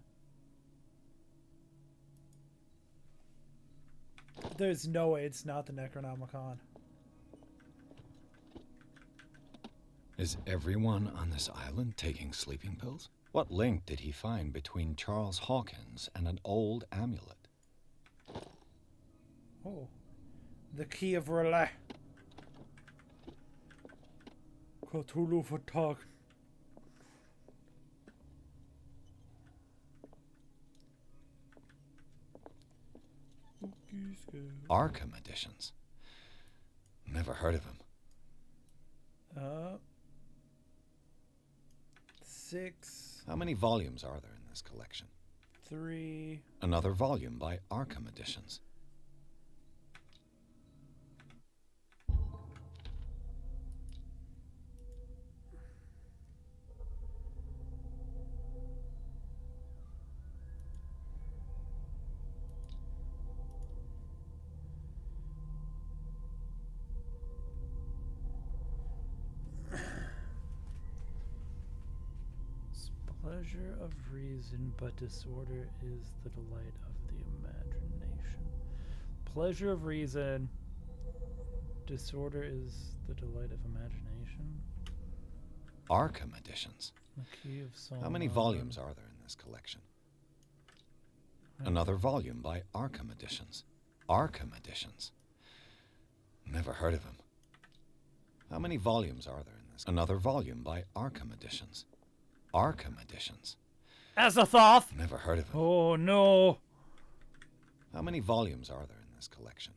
There's no way it's not the Necronomicon. Is everyone on this island taking sleeping pills? What link did he find between Charles Hawkins and an old amulet? Oh. The Key of Relay. Cthulhu for talk. Arkham editions. Never heard of him. 6. How many volumes are there in this collection? 3. Another volume by Arkham Editions. Pleasure of reason, but disorder is the delight of the imagination. Pleasure of reason, disorder is the delight of imagination. Arkham Editions. The Key of Solomon. How many volumes are there in this collection? Another volume by Arkham Editions. Arkham Editions. Never heard of him. How many volumes are there in this? Another volume by Arkham Editions. Arkham Editions. Azathoth! Never heard of him. Oh no! How many volumes are there in this collection?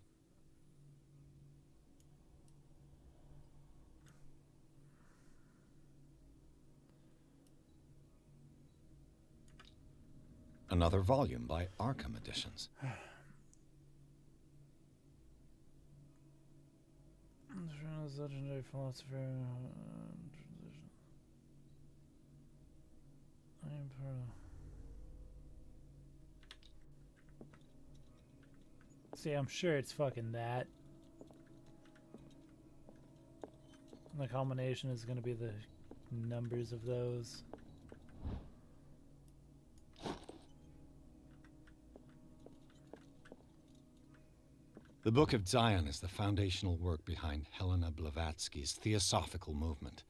Another volume by Arkham Editions. Legendary philosopher. See, I'm sure it's fucking that. The combination is going to be the numbers of those. The Book of Zion is the foundational work behind Helena Blavatsky's Theosophical movement.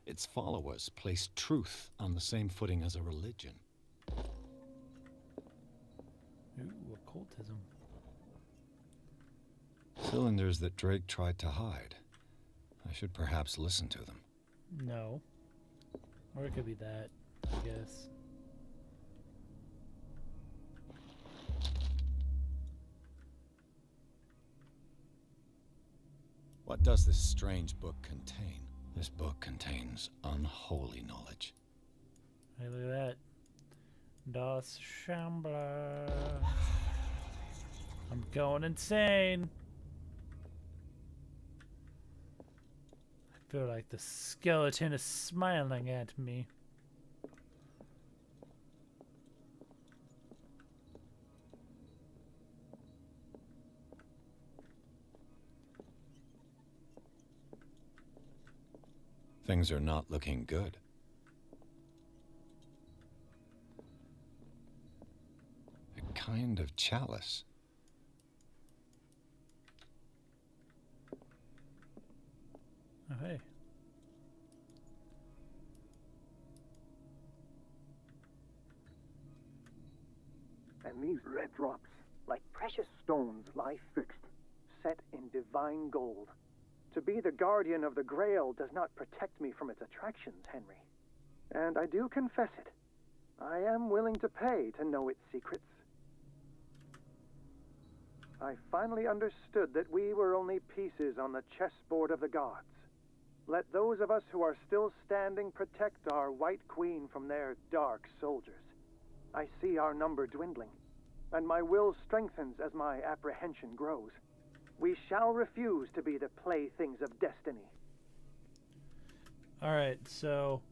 Its followers place truth on the same footing as a religion. Ooh, occultism. Cylinders that Drake tried to hide. I should perhaps listen to them. No. Or it could be that, I guess. What does this strange book contain? This book contains unholy knowledge. Hey, look at that. Das Shambler. I'm going insane. I feel like the skeleton is smiling at me. Things are not looking good. A kind of chalice. Oh, hey. And these red drops, like precious stones, lie fixed, set in divine gold. To be the guardian of the Grail does not protect me from its attractions, Henry. And I do confess it. I am willing to pay to know its secrets. I finally understood that we were only pieces on the chessboard of the gods. Let those of us who are still standing protect our White Queen from their dark soldiers. I see our number dwindling, and my will strengthens as my apprehension grows. We shall refuse to be the playthings of destiny. Alright, so...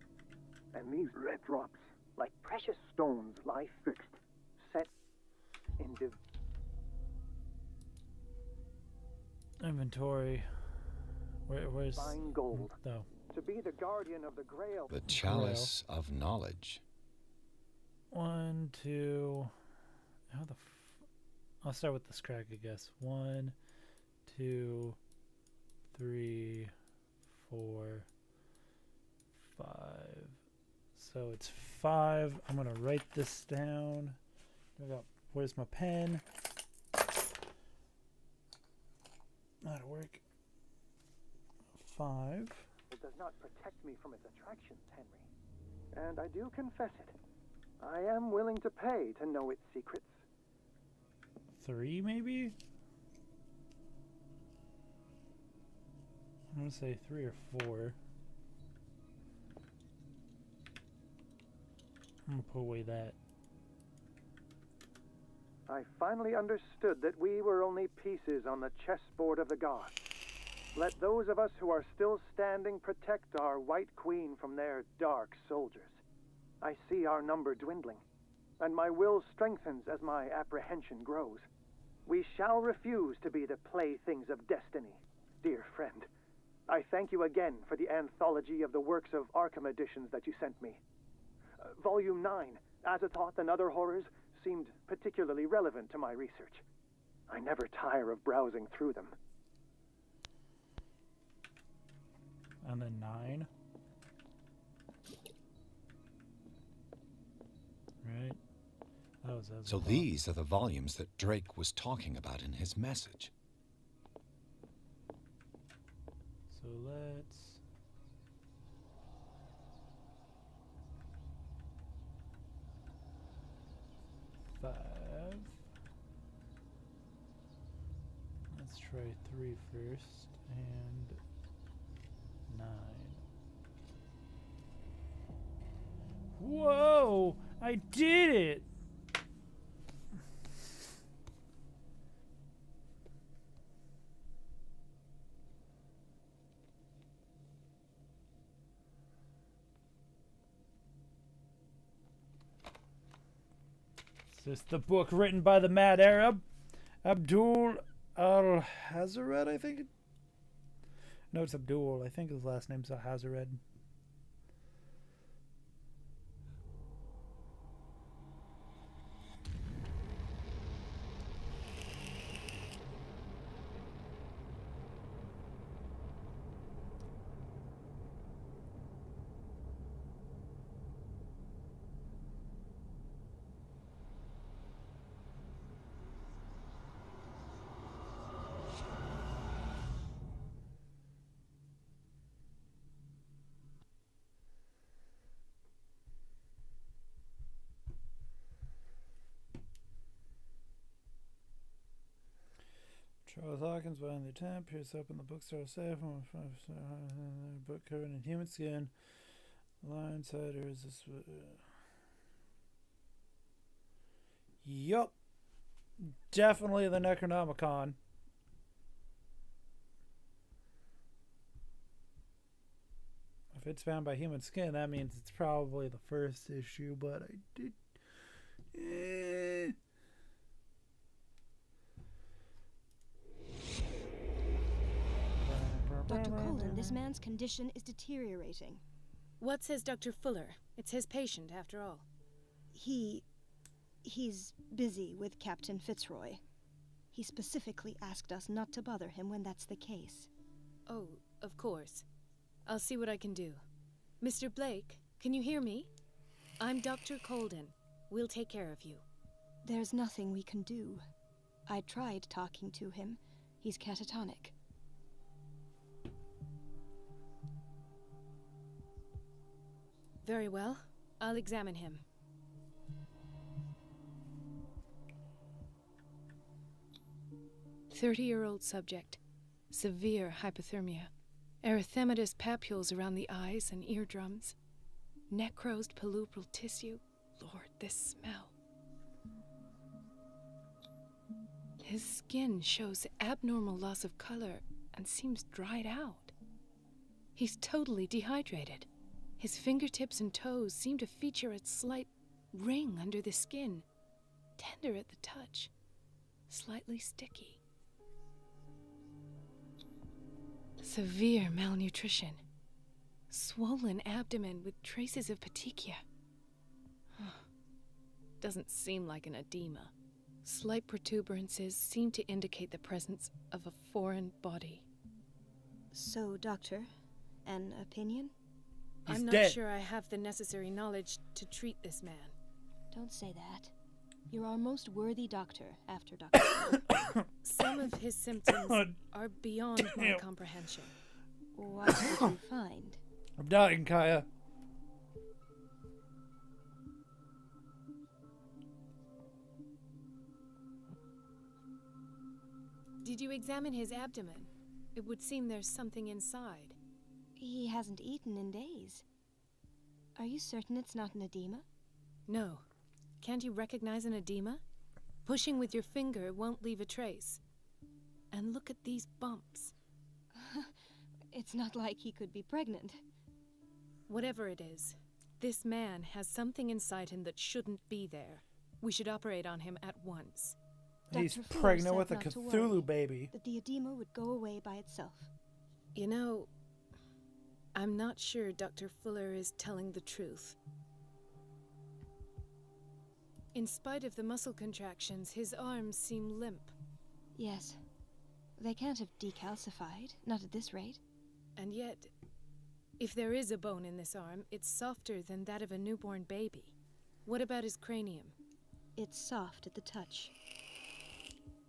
And these red drops, like precious stones, lie fixed, set in inventory. Where's... fine gold. Oh. To be the guardian of the Grail. The Chalice of Knowledge. 1, 2... How the I'll start with this crack, I guess. 1, 2, 3, 4, 5. So it's 5. I'm gonna write this down. Where's my pen? That'll work. 5. It does not protect me from its attractions, Henry. And I do confess it. I am willing to pay to know its secrets. 3, maybe? I'm gonna say 3 or 4. I'm gonna put away that. I finally understood that we were only pieces on the chessboard of the gods. Let those of us who are still standing protect our White Queen from their dark soldiers. I see our number dwindling, and my will strengthens as my apprehension grows. We shall refuse to be the playthings of destiny, dear friend. I thank you again for the anthology of the works of Arkham editions that you sent me. Volume 9, Azathoth and Other Horrors, seemed particularly relevant to my research. I never tire of browsing through them. And then 9. Right. That was Azathoth. So these are the volumes that Drake was talking about in his message. So let's... Let's try 3 first, and 9. Whoa! I did it! Is this the book written by the mad Arab? Abdul al-Hazared, I think? No, it's Abdul. I think his last name's al-Hazared. Charles Hawkins behind the tent, Pierce up in the bookstore safe, book covered in human skin. Lionsider is this. Yup. Definitely the Necronomicon. If it's found by human skin, that means it's probably the first issue, but I did. Dr. Colden, this man's condition is deteriorating. What says Dr. Fuller? It's his patient, after all. He's busy with Captain Fitzroy. He specifically asked us not to bother him when that's the case. Oh, of course. I'll see what I can do. Mr. Blake, can you hear me? I'm Dr. Colden. We'll take care of you. There's nothing we can do. I tried talking to him. He's catatonic. Very well. I'll examine him. "30-year-old subject. Severe hypothermia. Erythematous papules around the eyes and eardrums. Necrosed palpebral tissue. Lord, this smell. His skin shows abnormal loss of color and seems dried out. He's totally dehydrated. His fingertips and toes seem to feature a slight ring under the skin. Tender at the touch. Slightly sticky. Severe malnutrition. Swollen abdomen with traces of petechia. Doesn't seem like an edema. Slight protuberances seem to indicate the presence of a foreign body. So, Doctor, an opinion? I'm not sure I have the necessary knowledge to treat this man. Don't say that. You're our most worthy doctor after Dr. Fuller. Some of his symptoms are beyond my comprehension. What did you find? I'm dying, Kaya. Did you examine his abdomen? It would seem there's something inside. He hasn't eaten in days. Are you certain it's not an edema? No. Can't you recognize an edema? Pushing with your finger won't leave a trace. And look at these bumps. It's not like he could be pregnant. Whatever it is, this man has something inside him that shouldn't be there. We should operate on him at once. He's Dr. Fuller pregnant said with a not to Cthulhu worry, baby. that the edema would go away by itself. You know, I'm not sure Dr. Fuller is telling the truth. In spite of the muscle contractions, his arms seem limp. Yes. They can't have decalcified, not at this rate. And yet, if there is a bone in this arm, it's softer than that of a newborn baby. What about his cranium? It's soft at the touch.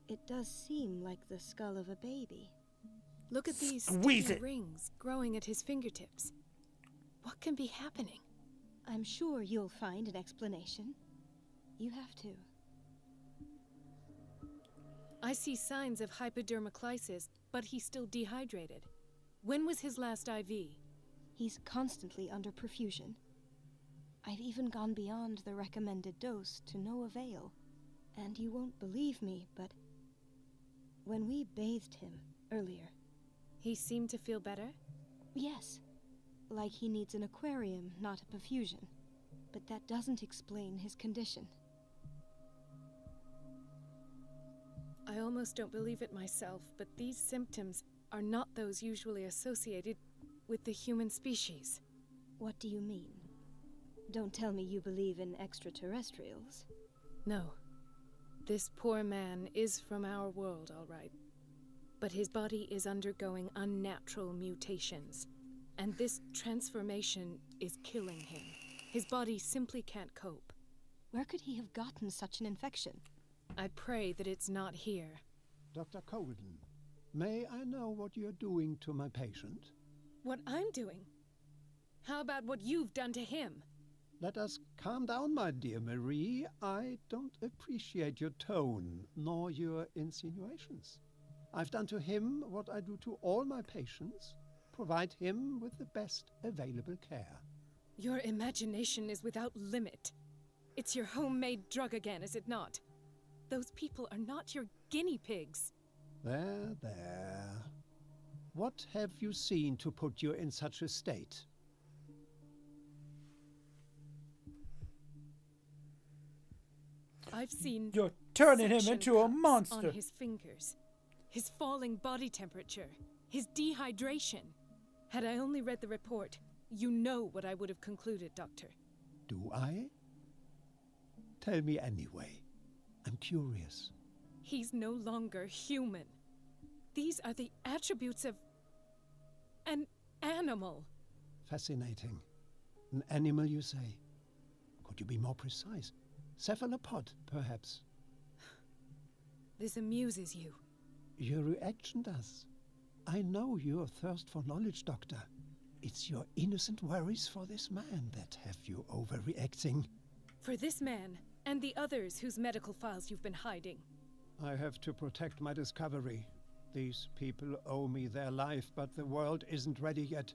It does seem like the skull of a baby. Look at these Squeeze sticky it. rings growing at his fingertips. What can be happening? I'm sure you'll find an explanation. You have to. I see signs of hypodermoclysis, but he's still dehydrated. When was his last IV? He's constantly under perfusion. I've even gone beyond the recommended dose to no avail. And you won't believe me, but when we bathed him earlier... He seemed to feel better? Yes. Like he needs an aquarium, not a perfusion. But that doesn't explain his condition. I almost don't believe it myself, but these symptoms are not those usually associated with the human species. What do you mean? Don't tell me you believe in extraterrestrials. No. This poor man is from our world, all right. But his body is undergoing unnatural mutations, and this transformation is killing him. His body simply can't cope. Where could he have gotten such an infection? I pray that it's not here. Dr. Colden, may I know what you're doing to my patient? What I'm doing? How about what you've done to him? Let us calm down, my dear Marie. I don't appreciate your tone, nor your insinuations. I've done to him what I do to all my patients, provide him with the best available care. Your imagination is without limit. It's your homemade drug again, is it not? Those people are not your guinea pigs. There, there. What have you seen to put you in such a state? I've seen... You're turning him section into a cuts monster. on his fingers. His falling body temperature. His dehydration. Had I only read the report, you know what I would have concluded, Doctor. Do I? Tell me anyway. I'm curious. He's no longer human. These are the attributes of an animal. Fascinating. An animal, you say? Could you be more precise? Cephalopod, perhaps? This amuses you. Your reaction does. I know your thirst for knowledge, Doctor. It's your innocent worries for this man that have you overreacting. For this man, and the others whose medical files you've been hiding. I have to protect my discovery. These people owe me their life, but the world isn't ready yet.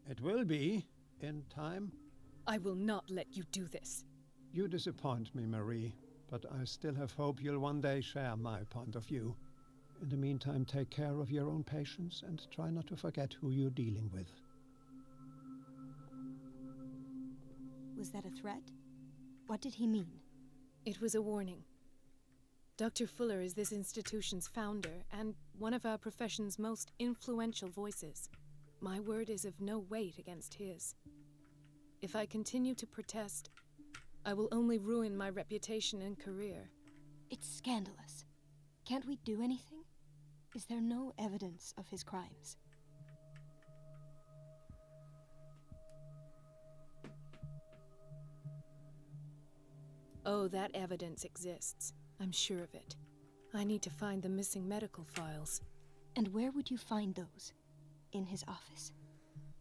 It will be, in time. I will not let you do this. You disappoint me, Marie, but I still have hope you'll one day share my point of view. In the meantime, take care of your own patients and try not to forget who you're dealing with. Was that a threat? What did he mean? It was a warning. Dr. Fuller is this institution's founder and one of our profession's most influential voices. My word is of no weight against his. If I continue to protest, I will only ruin my reputation and career. It's scandalous. Can't we do anything? Is there no evidence of his crimes? Oh, that evidence exists. I'm sure of it. I need to find the missing medical files. And where would you find those? In his office?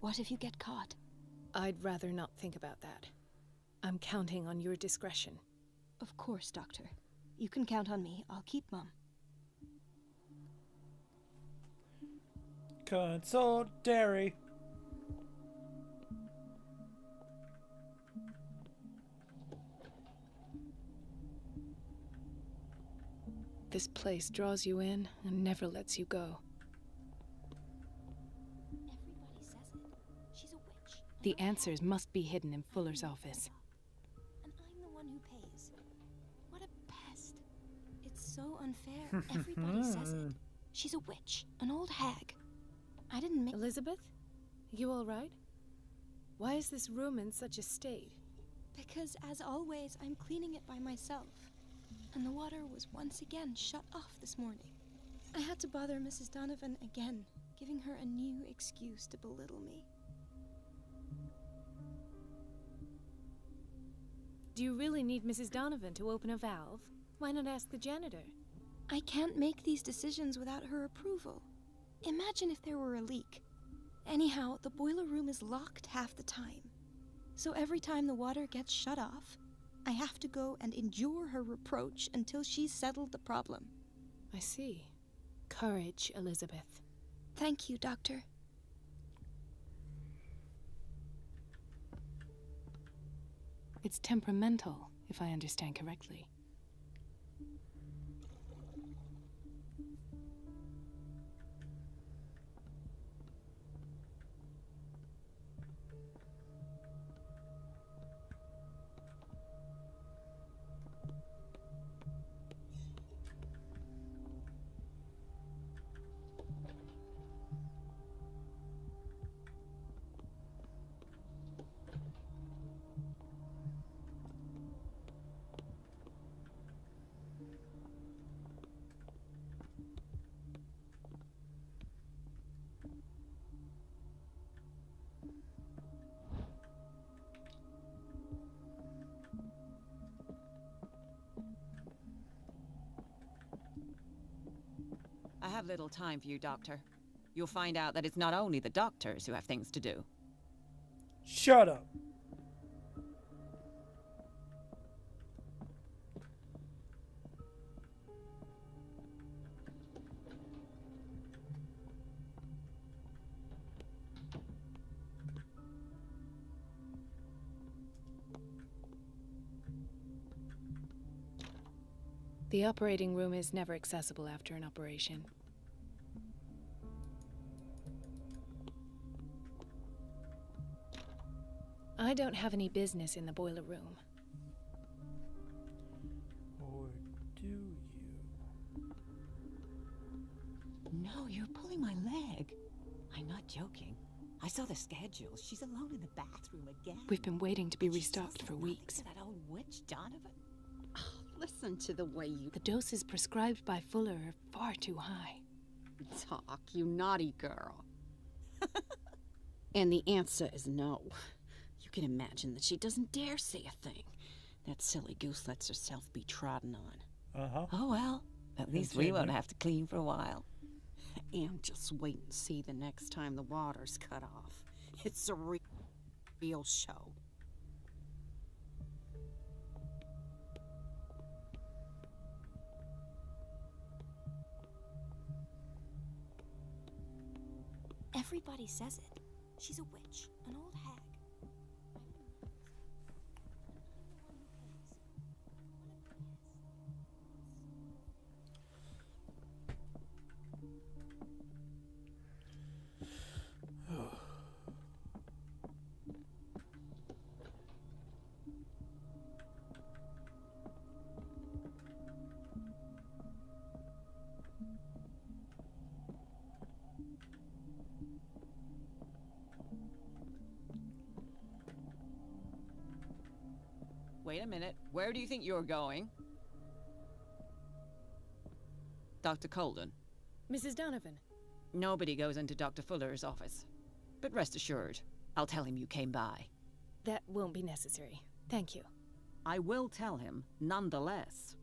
What if you get caught? I'd rather not think about that. I'm counting on your discretion. Of course, Doctor. You can count on me. I'll keep Mum. Consult Derry. This place draws you in and never lets you go. Everybody says it. She's a witch. The answers must be hidden in Fuller's office. And I'm the one who pays. What a pest. It's so unfair. Everybody says it. She's a witch. An old hag. I didn't make... Elizabeth? You all right? Why is this room in such a state? Because, as always, I'm cleaning it by myself. And the water was once again shut off this morning. I had to bother Mrs. Donovan again, giving her a new excuse to belittle me. Do you really need Mrs. Donovan to open a valve? Why not ask the janitor? I can't make these decisions without her approval. Imagine if there were a leak. Anyhow, the boiler room is locked half the time. So every time the water gets shut off, I have to go and endure her reproach until she's settled the problem. I see. Courage, Elizabeth. Thank you, Doctor. It's temperamental, if I understand correctly. I have little time for you, Doctor. You'll find out that it's not only the doctors who have things to do. Shut up. The operating room is never accessible after an operation. I don't have any business in the boiler room. Or do you? No, you're pulling my leg. I'm not joking. I saw the schedule. She's alone in the bathroom again. We've been waiting to be restocked for weeks. That old witch, Donovan. Oh, listen to the way you The doses prescribed by Fuller are far too high. talk, you naughty girl. And the answer is no. You can imagine that she doesn't dare say a thing. That silly goose lets herself be trodden on. Uh-huh. Oh well, at least we won't have to clean for a while. And just wait and see the next time the water's cut off. It's a real show. Everybody says it. She's a witch, an old hag. Wait a minute. Where do you think you're going? Dr. Colden. Mrs. Donovan. Nobody goes into Dr. Fuller's office. But rest assured, I'll tell him you came by. That won't be necessary. Thank you. I will tell him, nonetheless.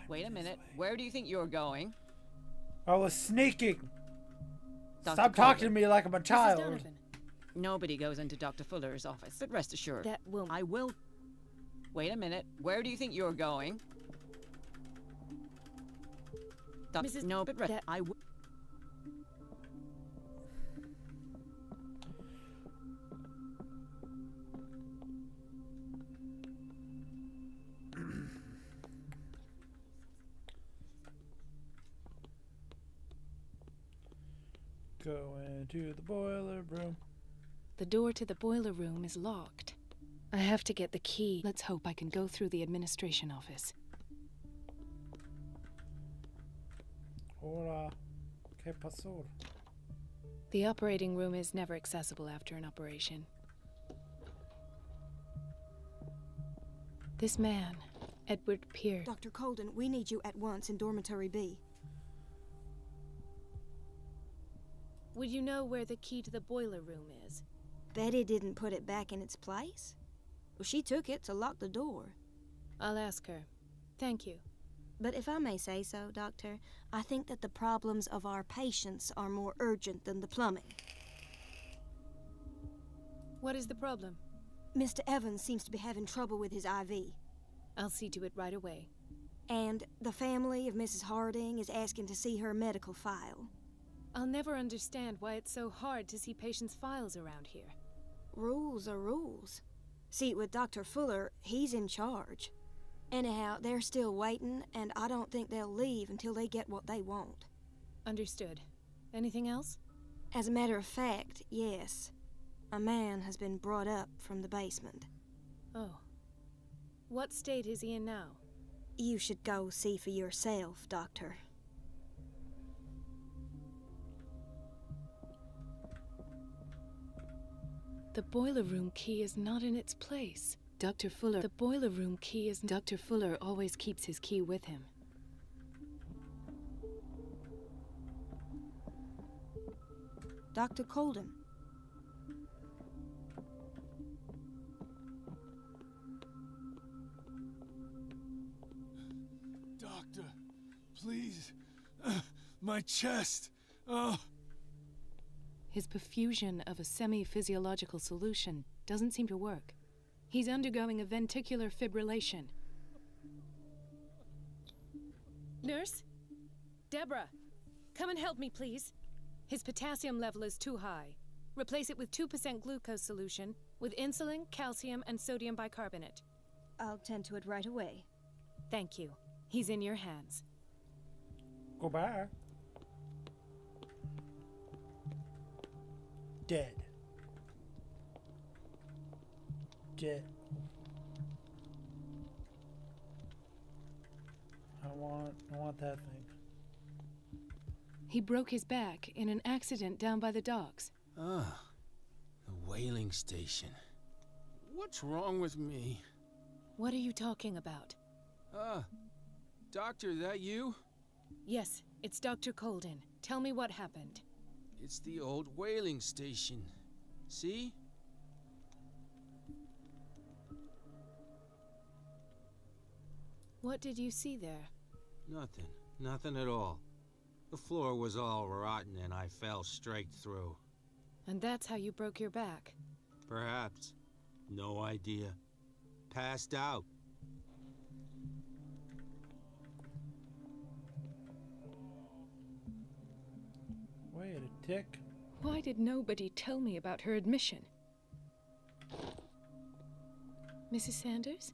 Wait a minute. Where do you think you're going? I was sneaking. Dr. Stop talking to Colden. me like I'm a child. Nobody goes into Dr. Fuller's office, but rest assured. That won't. I will. Wait a minute. Where do you think you're going? Mrs. No, but that... I will. Go into the boiler room. The door to the boiler room is locked. I have to get the key. Let's hope I can go through the administration office. Hola. ¿Qué pasó? The operating room is never accessible after an operation. This man, Edward Pierce. Dr. Colden, we need you at once in Dormitory B. Would you know where the key to the boiler room is? Betty didn't put it back in its place. Well, she took it to lock the door. I'll ask her. Thank you. But if I may say so, Doctor, I think that the problems of our patients are more urgent than the plumbing. What is the problem? Mr. Evans seems to be having trouble with his IV. I'll see to it right away. And the family of Mrs. Harding is asking to see her medical file. I'll never understand why it's so hard to see patients' files around here. Rules are rules. See, with Dr. Fuller, he's in charge. Anyhow, they're still waiting, and I don't think they'll leave until they get what they want. Understood. Anything else? As a matter of fact, yes. A man has been brought up from the basement. Oh. What state is he in now? You should go see for yourself, Doctor. The boiler room key is not in its place. Dr. Fuller, the boiler room key is... Dr. Fuller always keeps his key with him. Dr. Colden. Doctor, please. My chest. Oh. His perfusion of a semi-physiological solution doesn't seem to work. He's undergoing a ventricular fibrillation. Nurse? Deborah, come and help me, please. His potassium level is too high. Replace it with 2% glucose solution with insulin, calcium, and sodium bicarbonate. I'll tend to it right away. Thank you. He's in your hands. Goodbye. Dead. Dead. I want that thing. He broke his back in an accident down by the docks. Ah, the whaling station. What's wrong with me? What are you talking about? Doctor, that you? Yes, it's Dr. Colden. Tell me what happened. It's the old whaling station. See? What did you see there? Nothing. Nothing at all. The floor was all rotten and I fell straight through. And that's how you broke your back? Perhaps. No idea. Passed out. Wait a tick. Why did nobody tell me about her admission? Mrs. Sanders?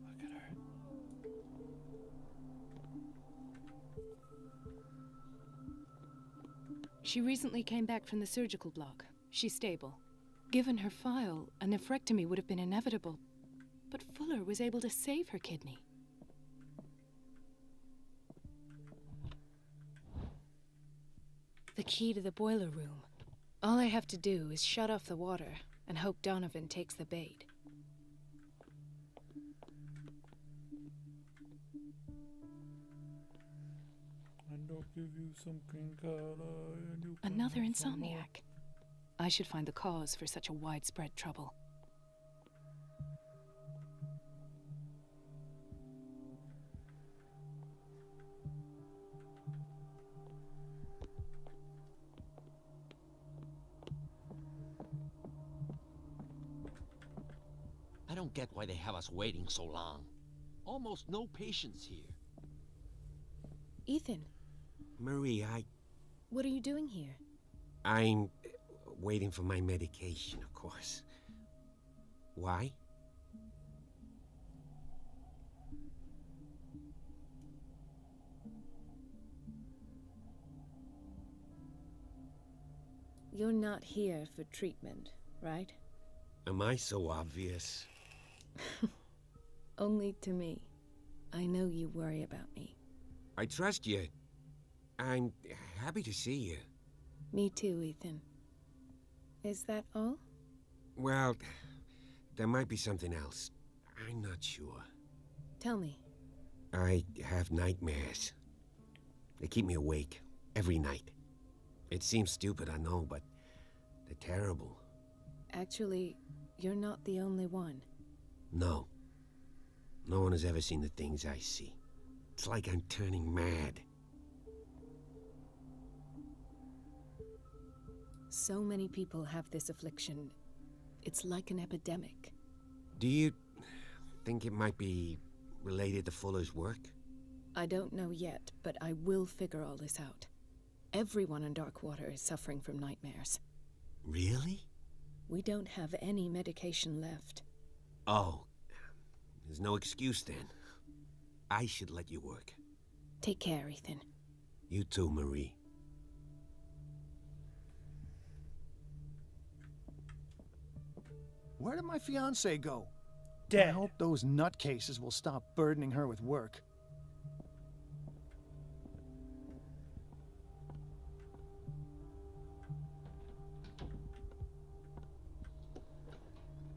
Look at her. She recently came back from the surgical block. She's stable. Given her file, a nephrectomy would have been inevitable, but Fuller was able to save her kidney. The key to the boiler room. All I have to do is shut off the water and hope Donovan takes the bait. And I'll give you some green color and you can Another have some more. insomniac. I should find the cause for such a widespread trouble. I don't get why they have us waiting so long. Almost no patients here. Ethan, Marie, what are you doing here? I'm waiting for my medication, of course. Why? You're not here for treatment, right? Am I so obvious? Only to me. I know you worry about me. I trust you. I'm happy to see you. Me too, Ethan. Is that all? Well, there might be something else. I'm not sure. Tell me. I have nightmares. They keep me awake every night. It seems stupid, I know, but they're terrible. Actually, you're not the only one. No. No one has ever seen the things I see. It's like I'm turning mad. So many people have this affliction. It's like an epidemic. Do you think it might be related to Fuller's work? I don't know yet, but I will figure all this out. Everyone in Darkwater is suffering from nightmares. Really? We don't have any medication left. Oh. There's no excuse then. I should let you work. Take care, Ethan. You too, Marie. Where did my fiancée go? Dead. I hope those nutcases will stop burdening her with work.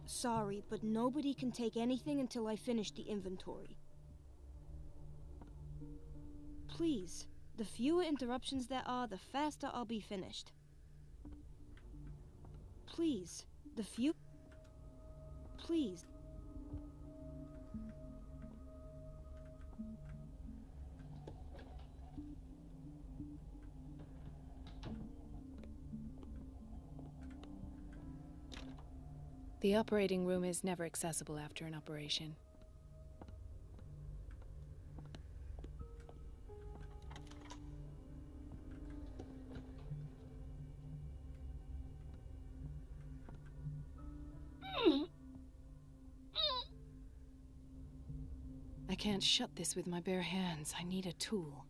Sorry, but nobody can take anything until I finish the inventory. Please, the fewer interruptions there are, the faster I'll be finished. Please, Please. The operating room is never accessible after an operation. I can't shut this with my bare hands. I need a tool.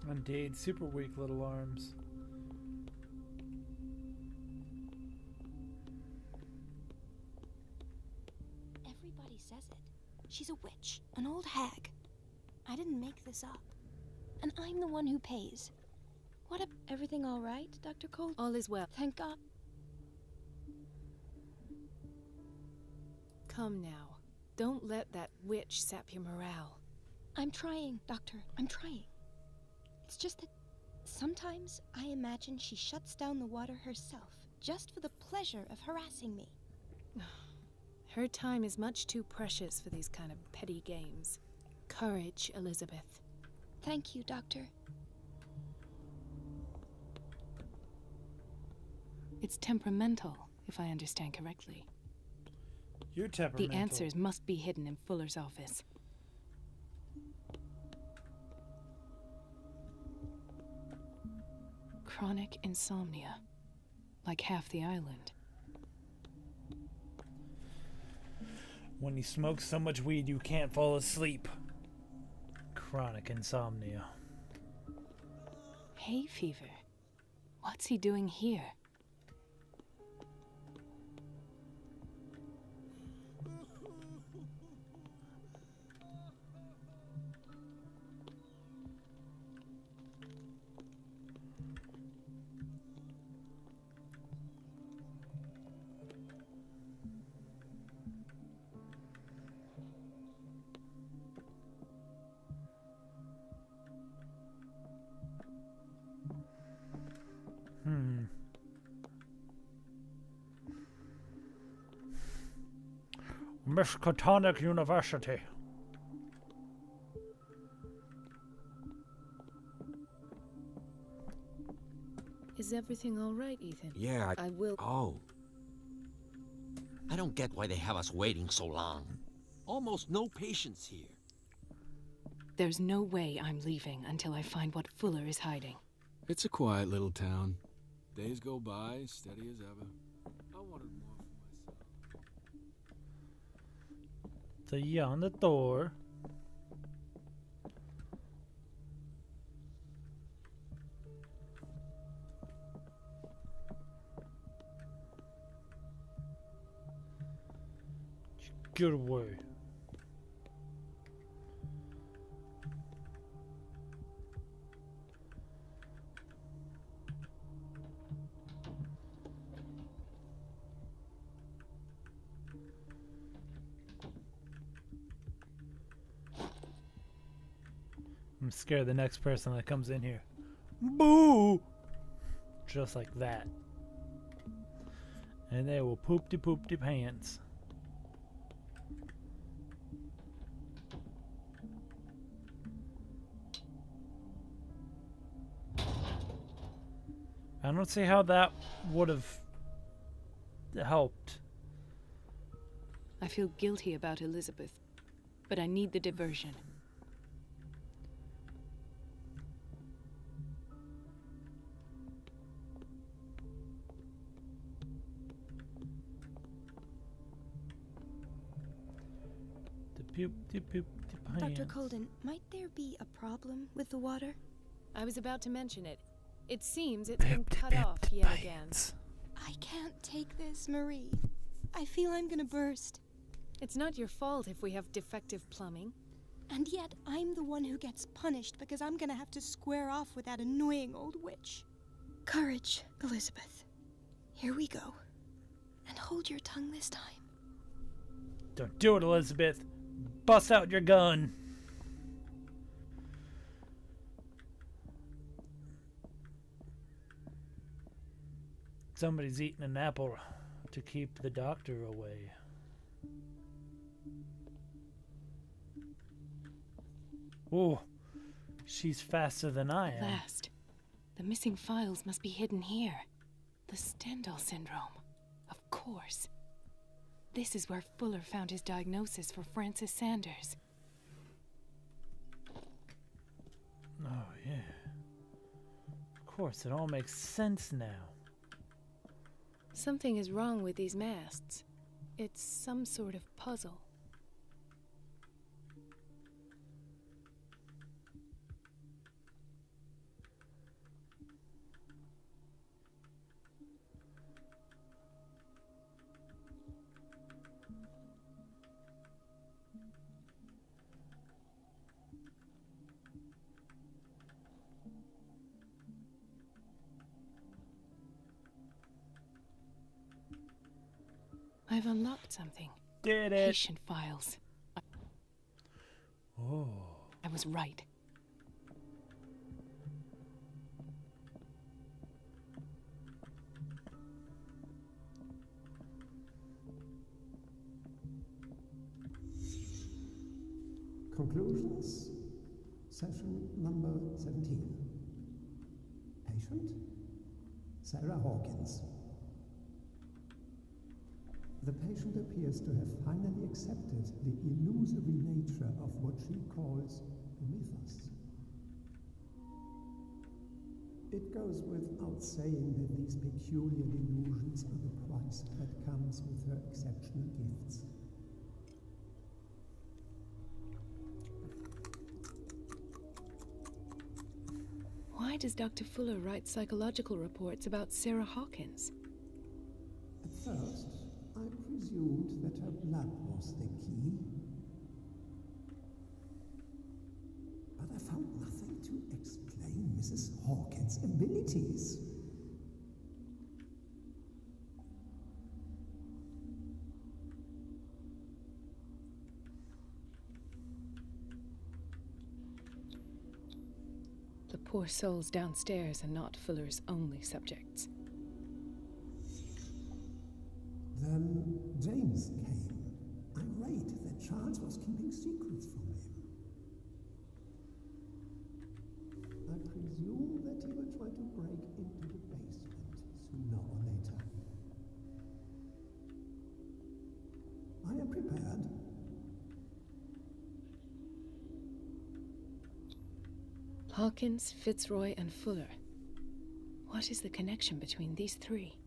Indeed, super weak little arms. Everybody says it. She's a witch, an old hag. I didn't make this up. And I'm the one who pays. Everything all right, Dr. Cole? All is well. Thank God. Come now. Don't let that witch sap your morale. I'm trying, Doctor. I'm trying. It's just that sometimes I imagine she shuts down the water herself, just for the pleasure of harassing me. Her time is much too precious for these kind of petty games. Courage, Elizabeth. Thank you, Doctor. It's temperamental, if I understand correctly. You're temperamental. The answers must be hidden in Fuller's office. Chronic insomnia. Like half the island. When you smoke so much weed you can't fall asleep. Chronic insomnia. Hay fever. What's he doing here? Miskatonic University. Is everything all right, Ethan? Yeah, I will. Oh. I don't get why they have us waiting so long. Almost no patients here. There's no way I'm leaving until I find what Fuller is hiding. It's a quiet little town. Days go by, steady as ever. I wanted more for myself. So yeah, on the door. Get away. I'm scared the next person that comes in here. Boo! Just like that. And they will poop-de pants. I don't see how that would have helped. I feel guilty about Elizabeth, but I need the diversion. Dr. Colden, might there be a problem with the water? I was about to mention it. It seems it's been cut off yet again. I can't take this, Marie. I feel I'm gonna burst. It's not your fault if we have defective plumbing. And yet, I'm the one who gets punished because I'm gonna have to square off with that annoying old witch. Courage, Elizabeth. Here we go. And hold your tongue this time. Don't do it, Elizabeth. Bust out your gun. Somebody's eating an apple to keep the doctor away. Oh, she's faster than I am. Last. The missing files must be hidden here. The Stendhal syndrome. Of course. This is where Fuller found his diagnosis for Francis Sanders. Oh, yeah. Of course, it all makes sense now. Something is wrong with these masts. It's some sort of puzzle. I've unlocked something. Did it? Patient files. Oh. I was right. Conclusions. Session number 17. Patient, Sarah Hawkins. The patient appears to have finally accepted the illusory nature of what she calls the mythos. It goes without saying that these peculiar delusions are the price that comes with her exceptional gifts. Why does Dr. Fuller write psychological reports about Sarah Hawkins? At first, I presumed that her blood was the key. But I found nothing to explain Mrs. Hawkins' abilities. The poor souls downstairs are not Fuller's only subjects. Then James came, irate that Charles was keeping secrets from him. I presume that he will try to break into the basement sooner or later. I am prepared. Hawkins, Fitzroy, and Fuller. What is the connection between these three?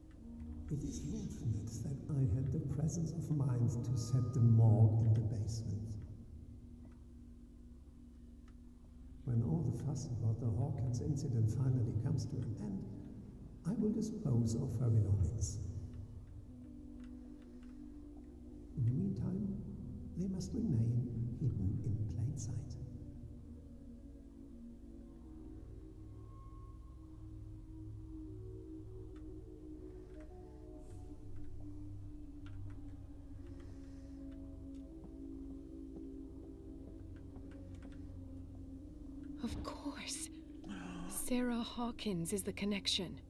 It is fortunate that I had the presence of mind to set the morgue in the basement. When all the fuss about the Hawkins incident finally comes to an end, I will dispose of her belongings. In the meantime, they must remain hidden in plain sight. Of course. Sarah Hawkins is the connection.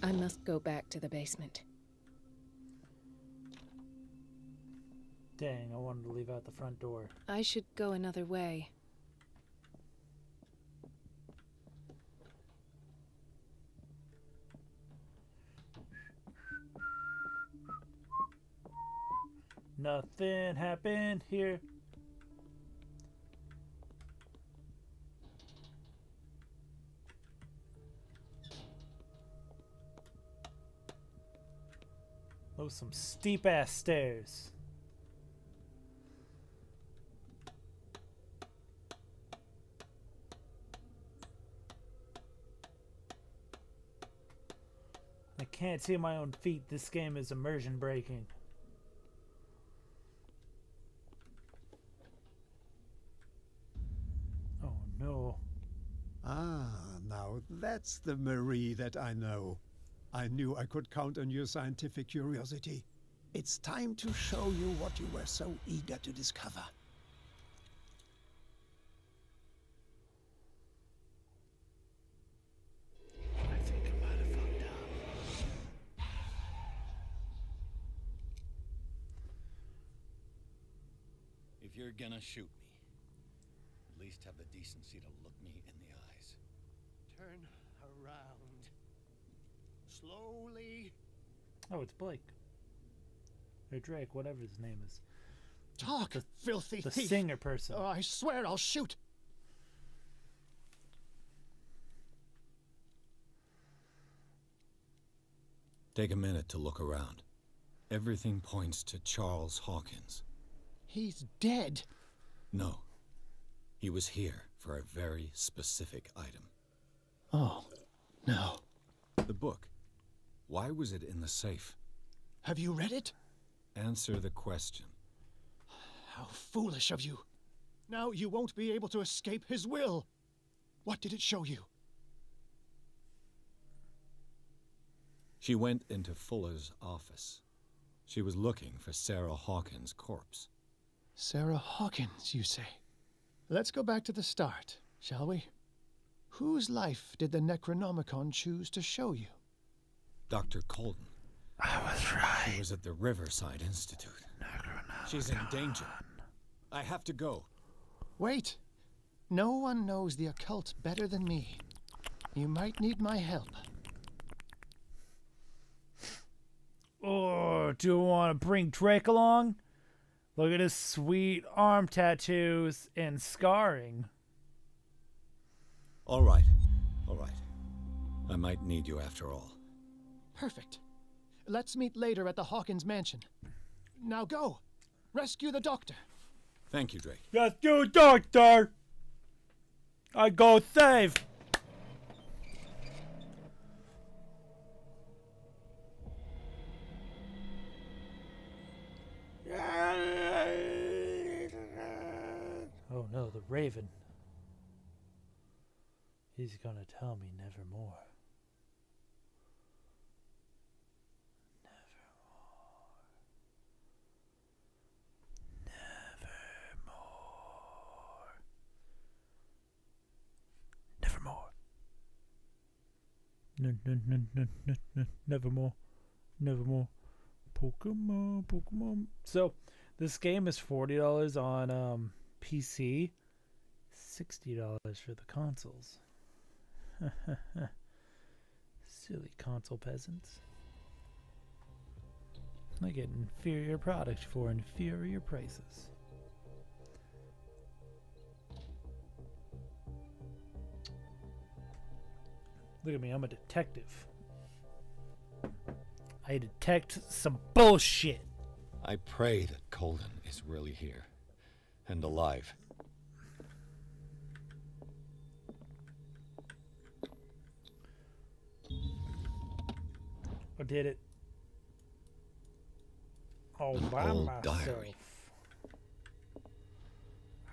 I must go back to the basement. Dang, I wanted to leave out the front door. I should go another way. Nothing happened here. Those some steep ass stairs. I can't see my own feet. This game is immersion breaking. Oh no. Ah, now that's the Marie that I know. I knew I could count on your scientific curiosity. It's time to show you what you were so eager to discover. I think I might have fucked up. If you're gonna shoot me, at least have the decency to look me in the eyes. Turn around. Slowly. Oh, it's Blake. Or Drake, whatever his name is. Talk, filthy the thief. singer person. Oh, I swear I'll shoot. Take a minute to look around. Everything points to Charles Hawkins. He's dead. No. He was here for a very specific item. Oh, no. The book. Why was it in the safe? Have you read it? Answer the question. How foolish of you. Now you won't be able to escape his will. What did it show you? She went into Fuller's office. She was looking for Sarah Hawkins' corpse. Sarah Hawkins, you say? Let's go back to the start, shall we? Whose life did the Necronomicon choose to show you? Dr. Colton. I was right. She was at the Riverside Institute. She's in danger. I have to go. Wait. No one knows the occult better than me. You might need my help. Oh, do you want to bring Drake along? Look at his sweet arm tattoos and scarring. All right. All right. I might need you after all. Perfect. Let's meet later at the Hawkins mansion. Now go. Rescue the doctor. Thank you, Drake. Rescue doctor! I go save! Oh no, the Raven. He's gonna tell me nevermore. Nevermore. Nevermore. Nevermore. Pokemon. So, this game is $40 on PC, $60 for the consoles. Silly console peasants. I get inferior product for inferior prices. Look at me, I'm a detective. I detect some bullshit. I pray that Colden is really here and alive. I did it all by old myself. diary.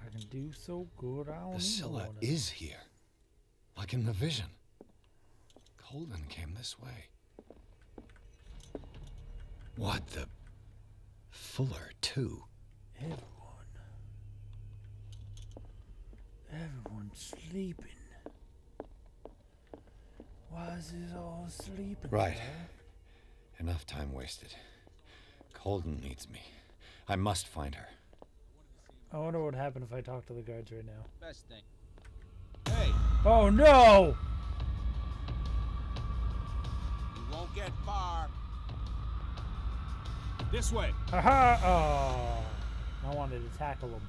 I can do so good. I don't The Scylla even is here, like in the vision. Colden came this way. What the? Fuller, too. Everyone's sleeping. Why is it all sleeping? Right. there? Enough time wasted. Colden needs me. I must find her. I wonder what would happen if I talk to the guards right now. Best thing. Hey, Oh no! you won't get far. This way. Haha! Oh, I wanted to tackle him.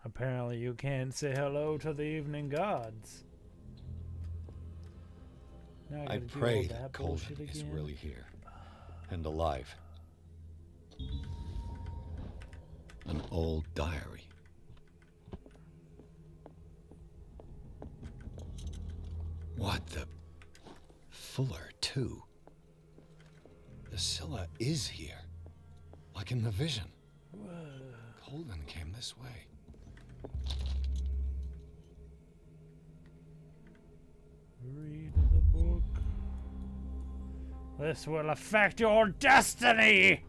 Apparently you can't say hello to the evening gods. Now I gotta do all pray that bullshit Colden is again. really here and alive. An old diary. What the? Fuller, too. The Scylla is here, like in the vision. Colden came this way. Read the book. This will affect your destiny!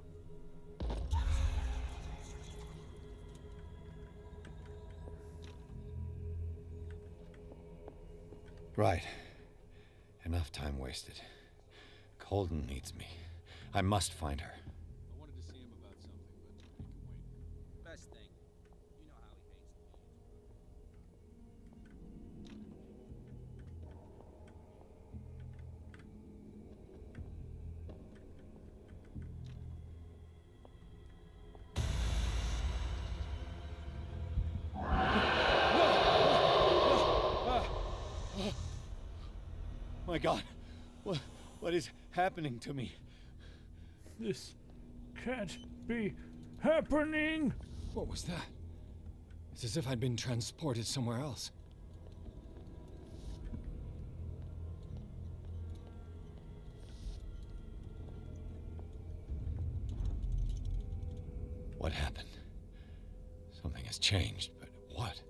Right. Enough time wasted. Colden needs me. I must find her. I wanted to see him about something, but he can wait. Best thing. You know how he hates the My God, what is happening to me? This can't be happening! What was that? It's as if I'd been transported somewhere else. What happened? Something has changed, but what?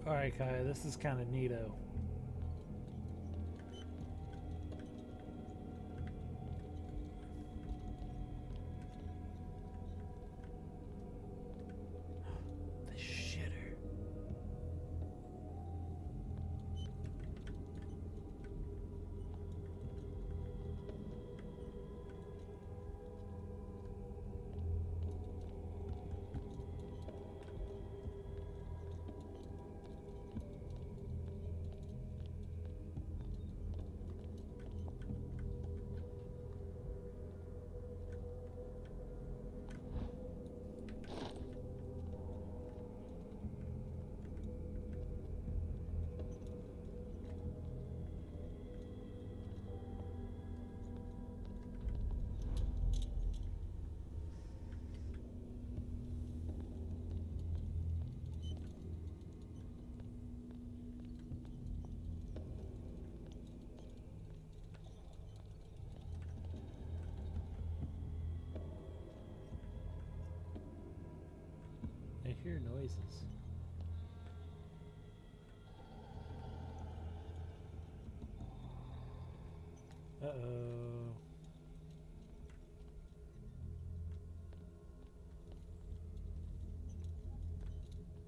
Alright, Kai, this is kind of neato. The shitter. I hear noises. Uh-oh.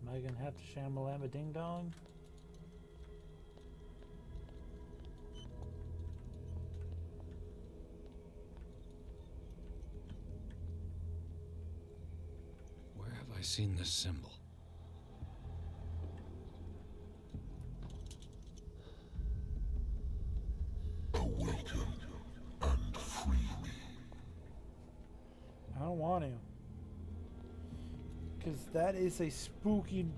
Am I gonna have to shamalama ding dong? Where have I seen this symbol? Awaken and free me. I don't want to. Because that is a spookiness.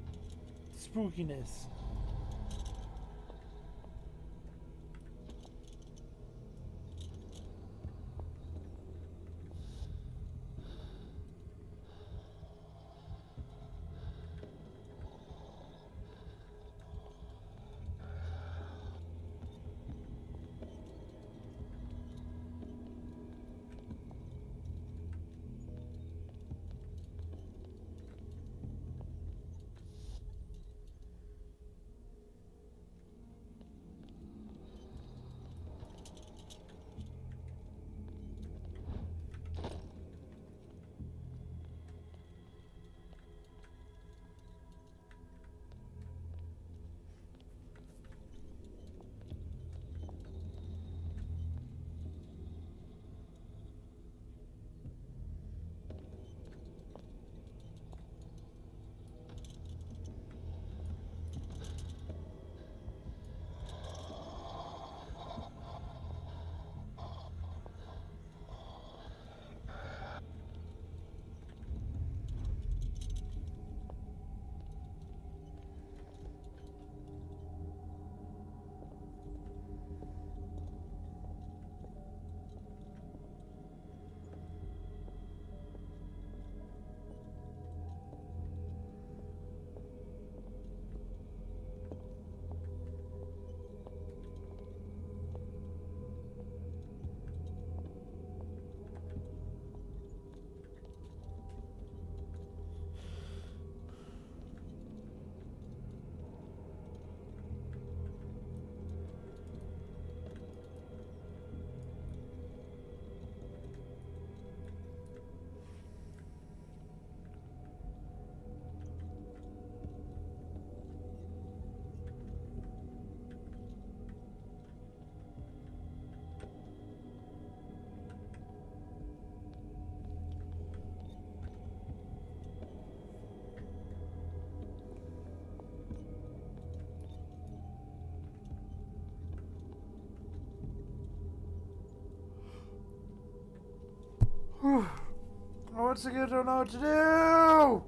Once again, I don't know what to do!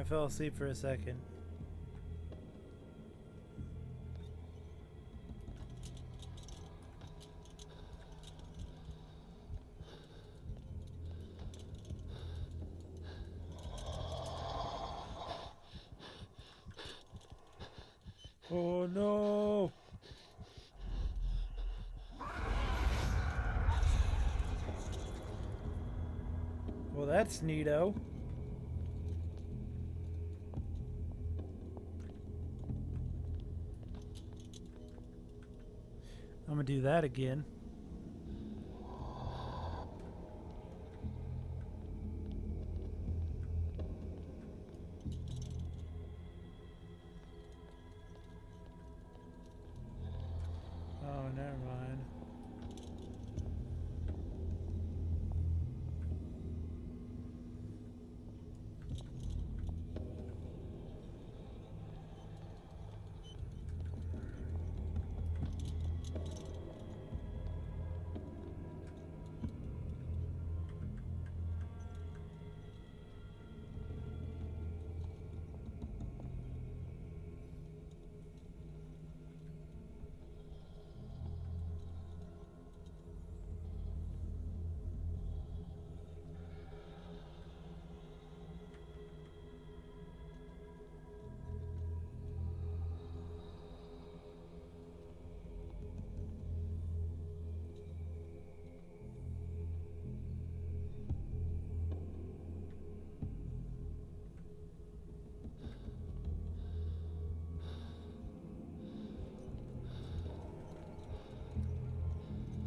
I fell asleep for a second. Oh no! Well, that's neato. I'm gonna do that again. Oh, never mind.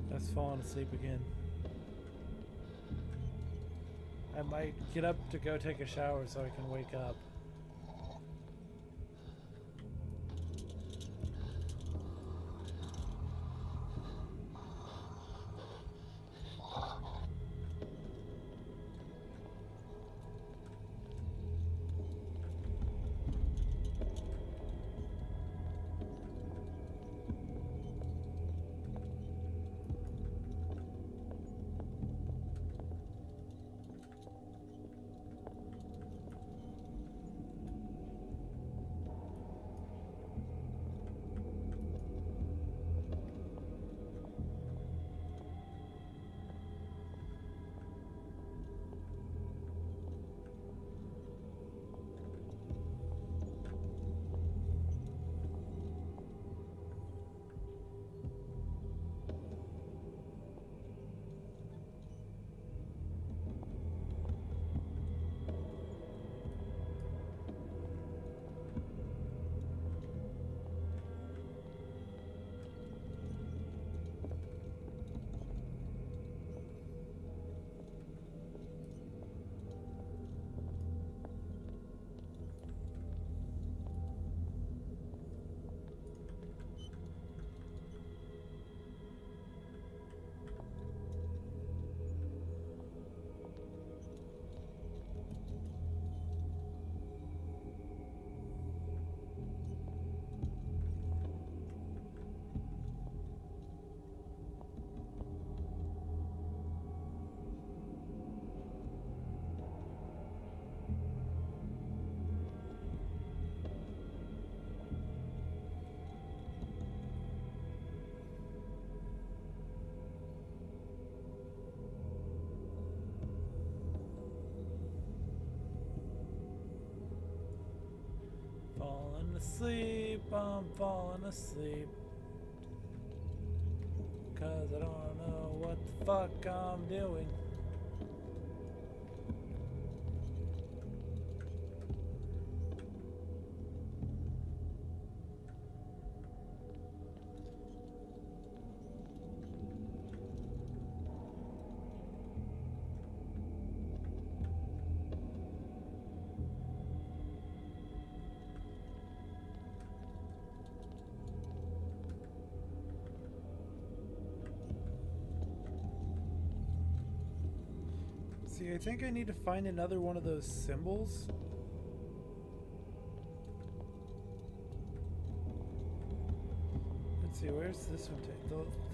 That's falling asleep again. I might get up to go take a shower so I can wake up. Falling asleep, I'm falling asleep. 'Cause I don't know what the fuck I'm doing. See, I think I need to find another one of those symbols. Let's see, where's this one take?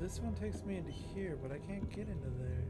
This one takes me into here, but I can't get into there.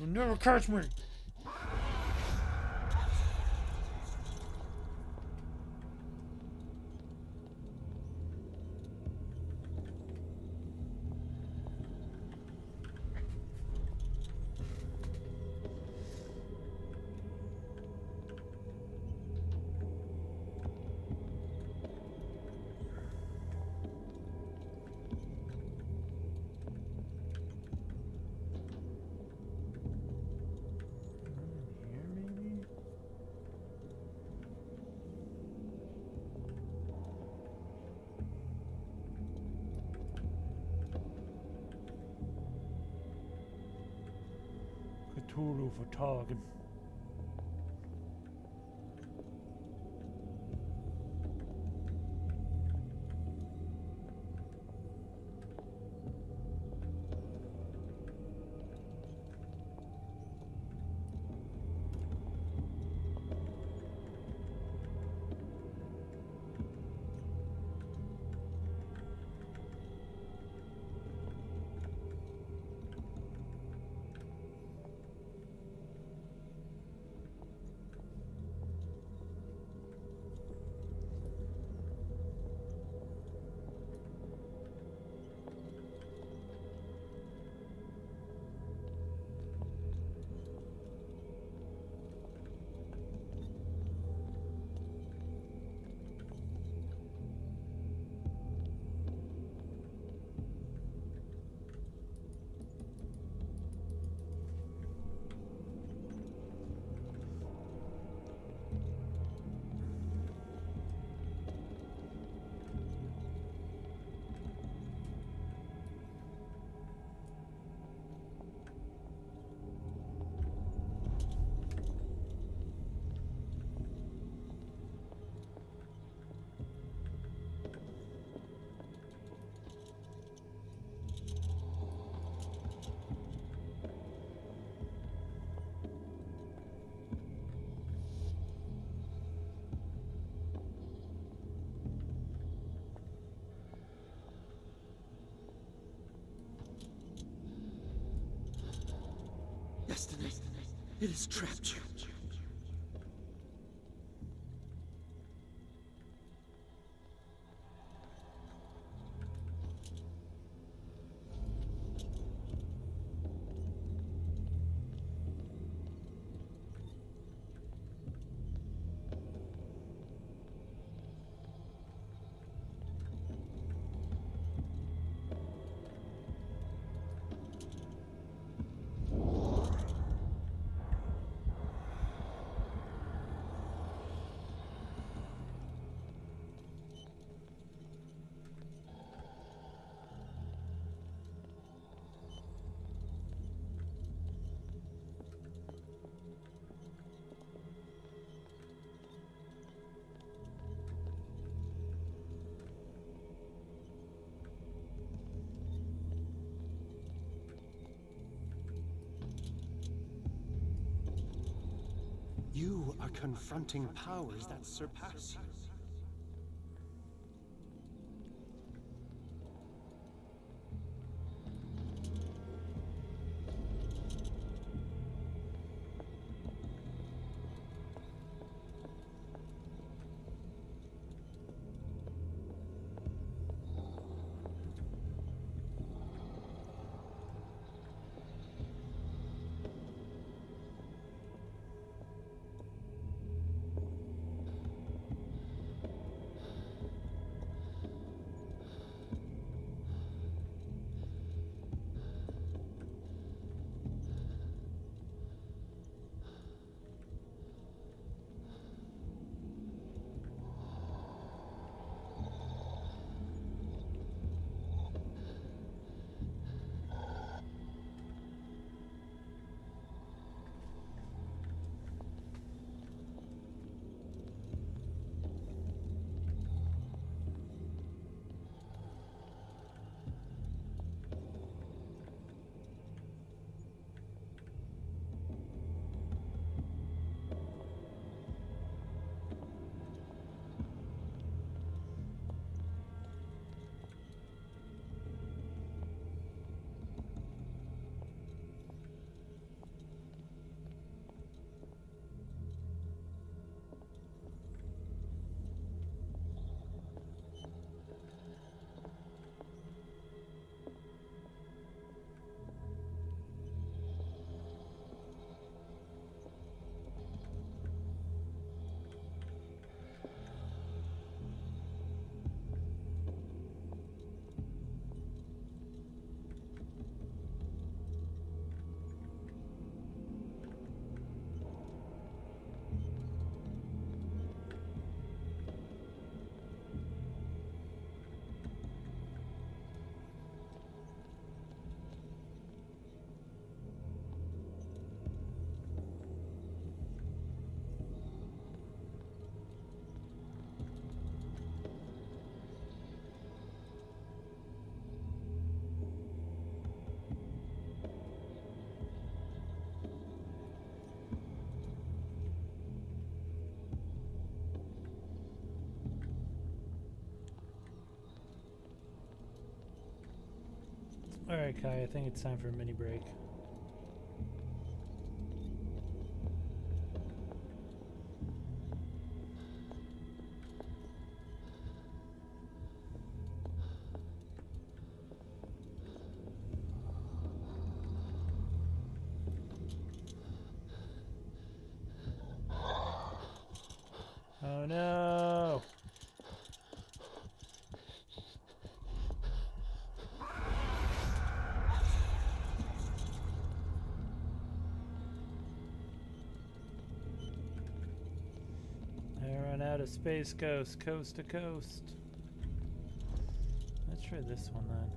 You'll never catch me. Cthulhu for talking. Destiny, it has trapped you. You are confronting powers that surpass you. Alright, Kai, I think it's time for a mini break. Oh no! I run out of Space Ghost, coast to coast. Let's try this one then.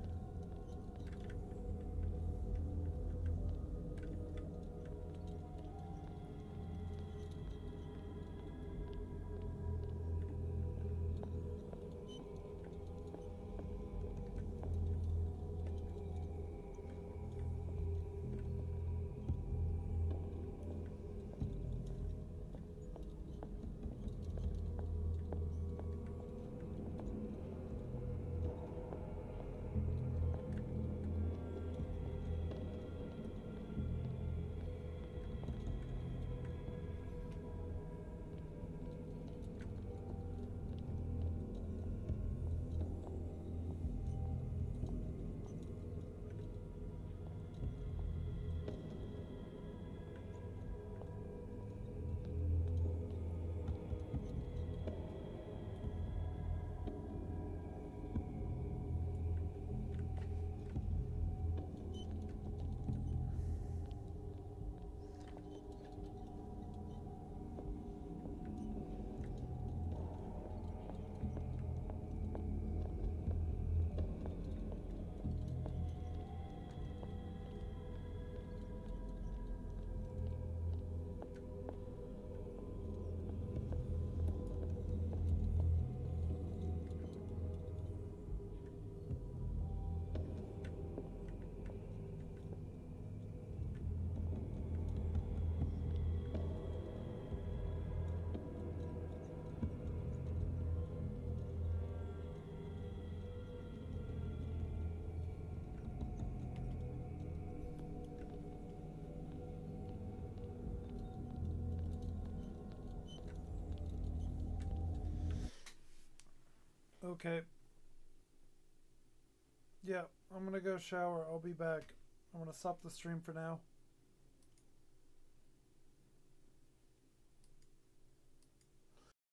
Okay. Yeah, I'm gonna go shower. I'll be back. I'm gonna stop the stream for now.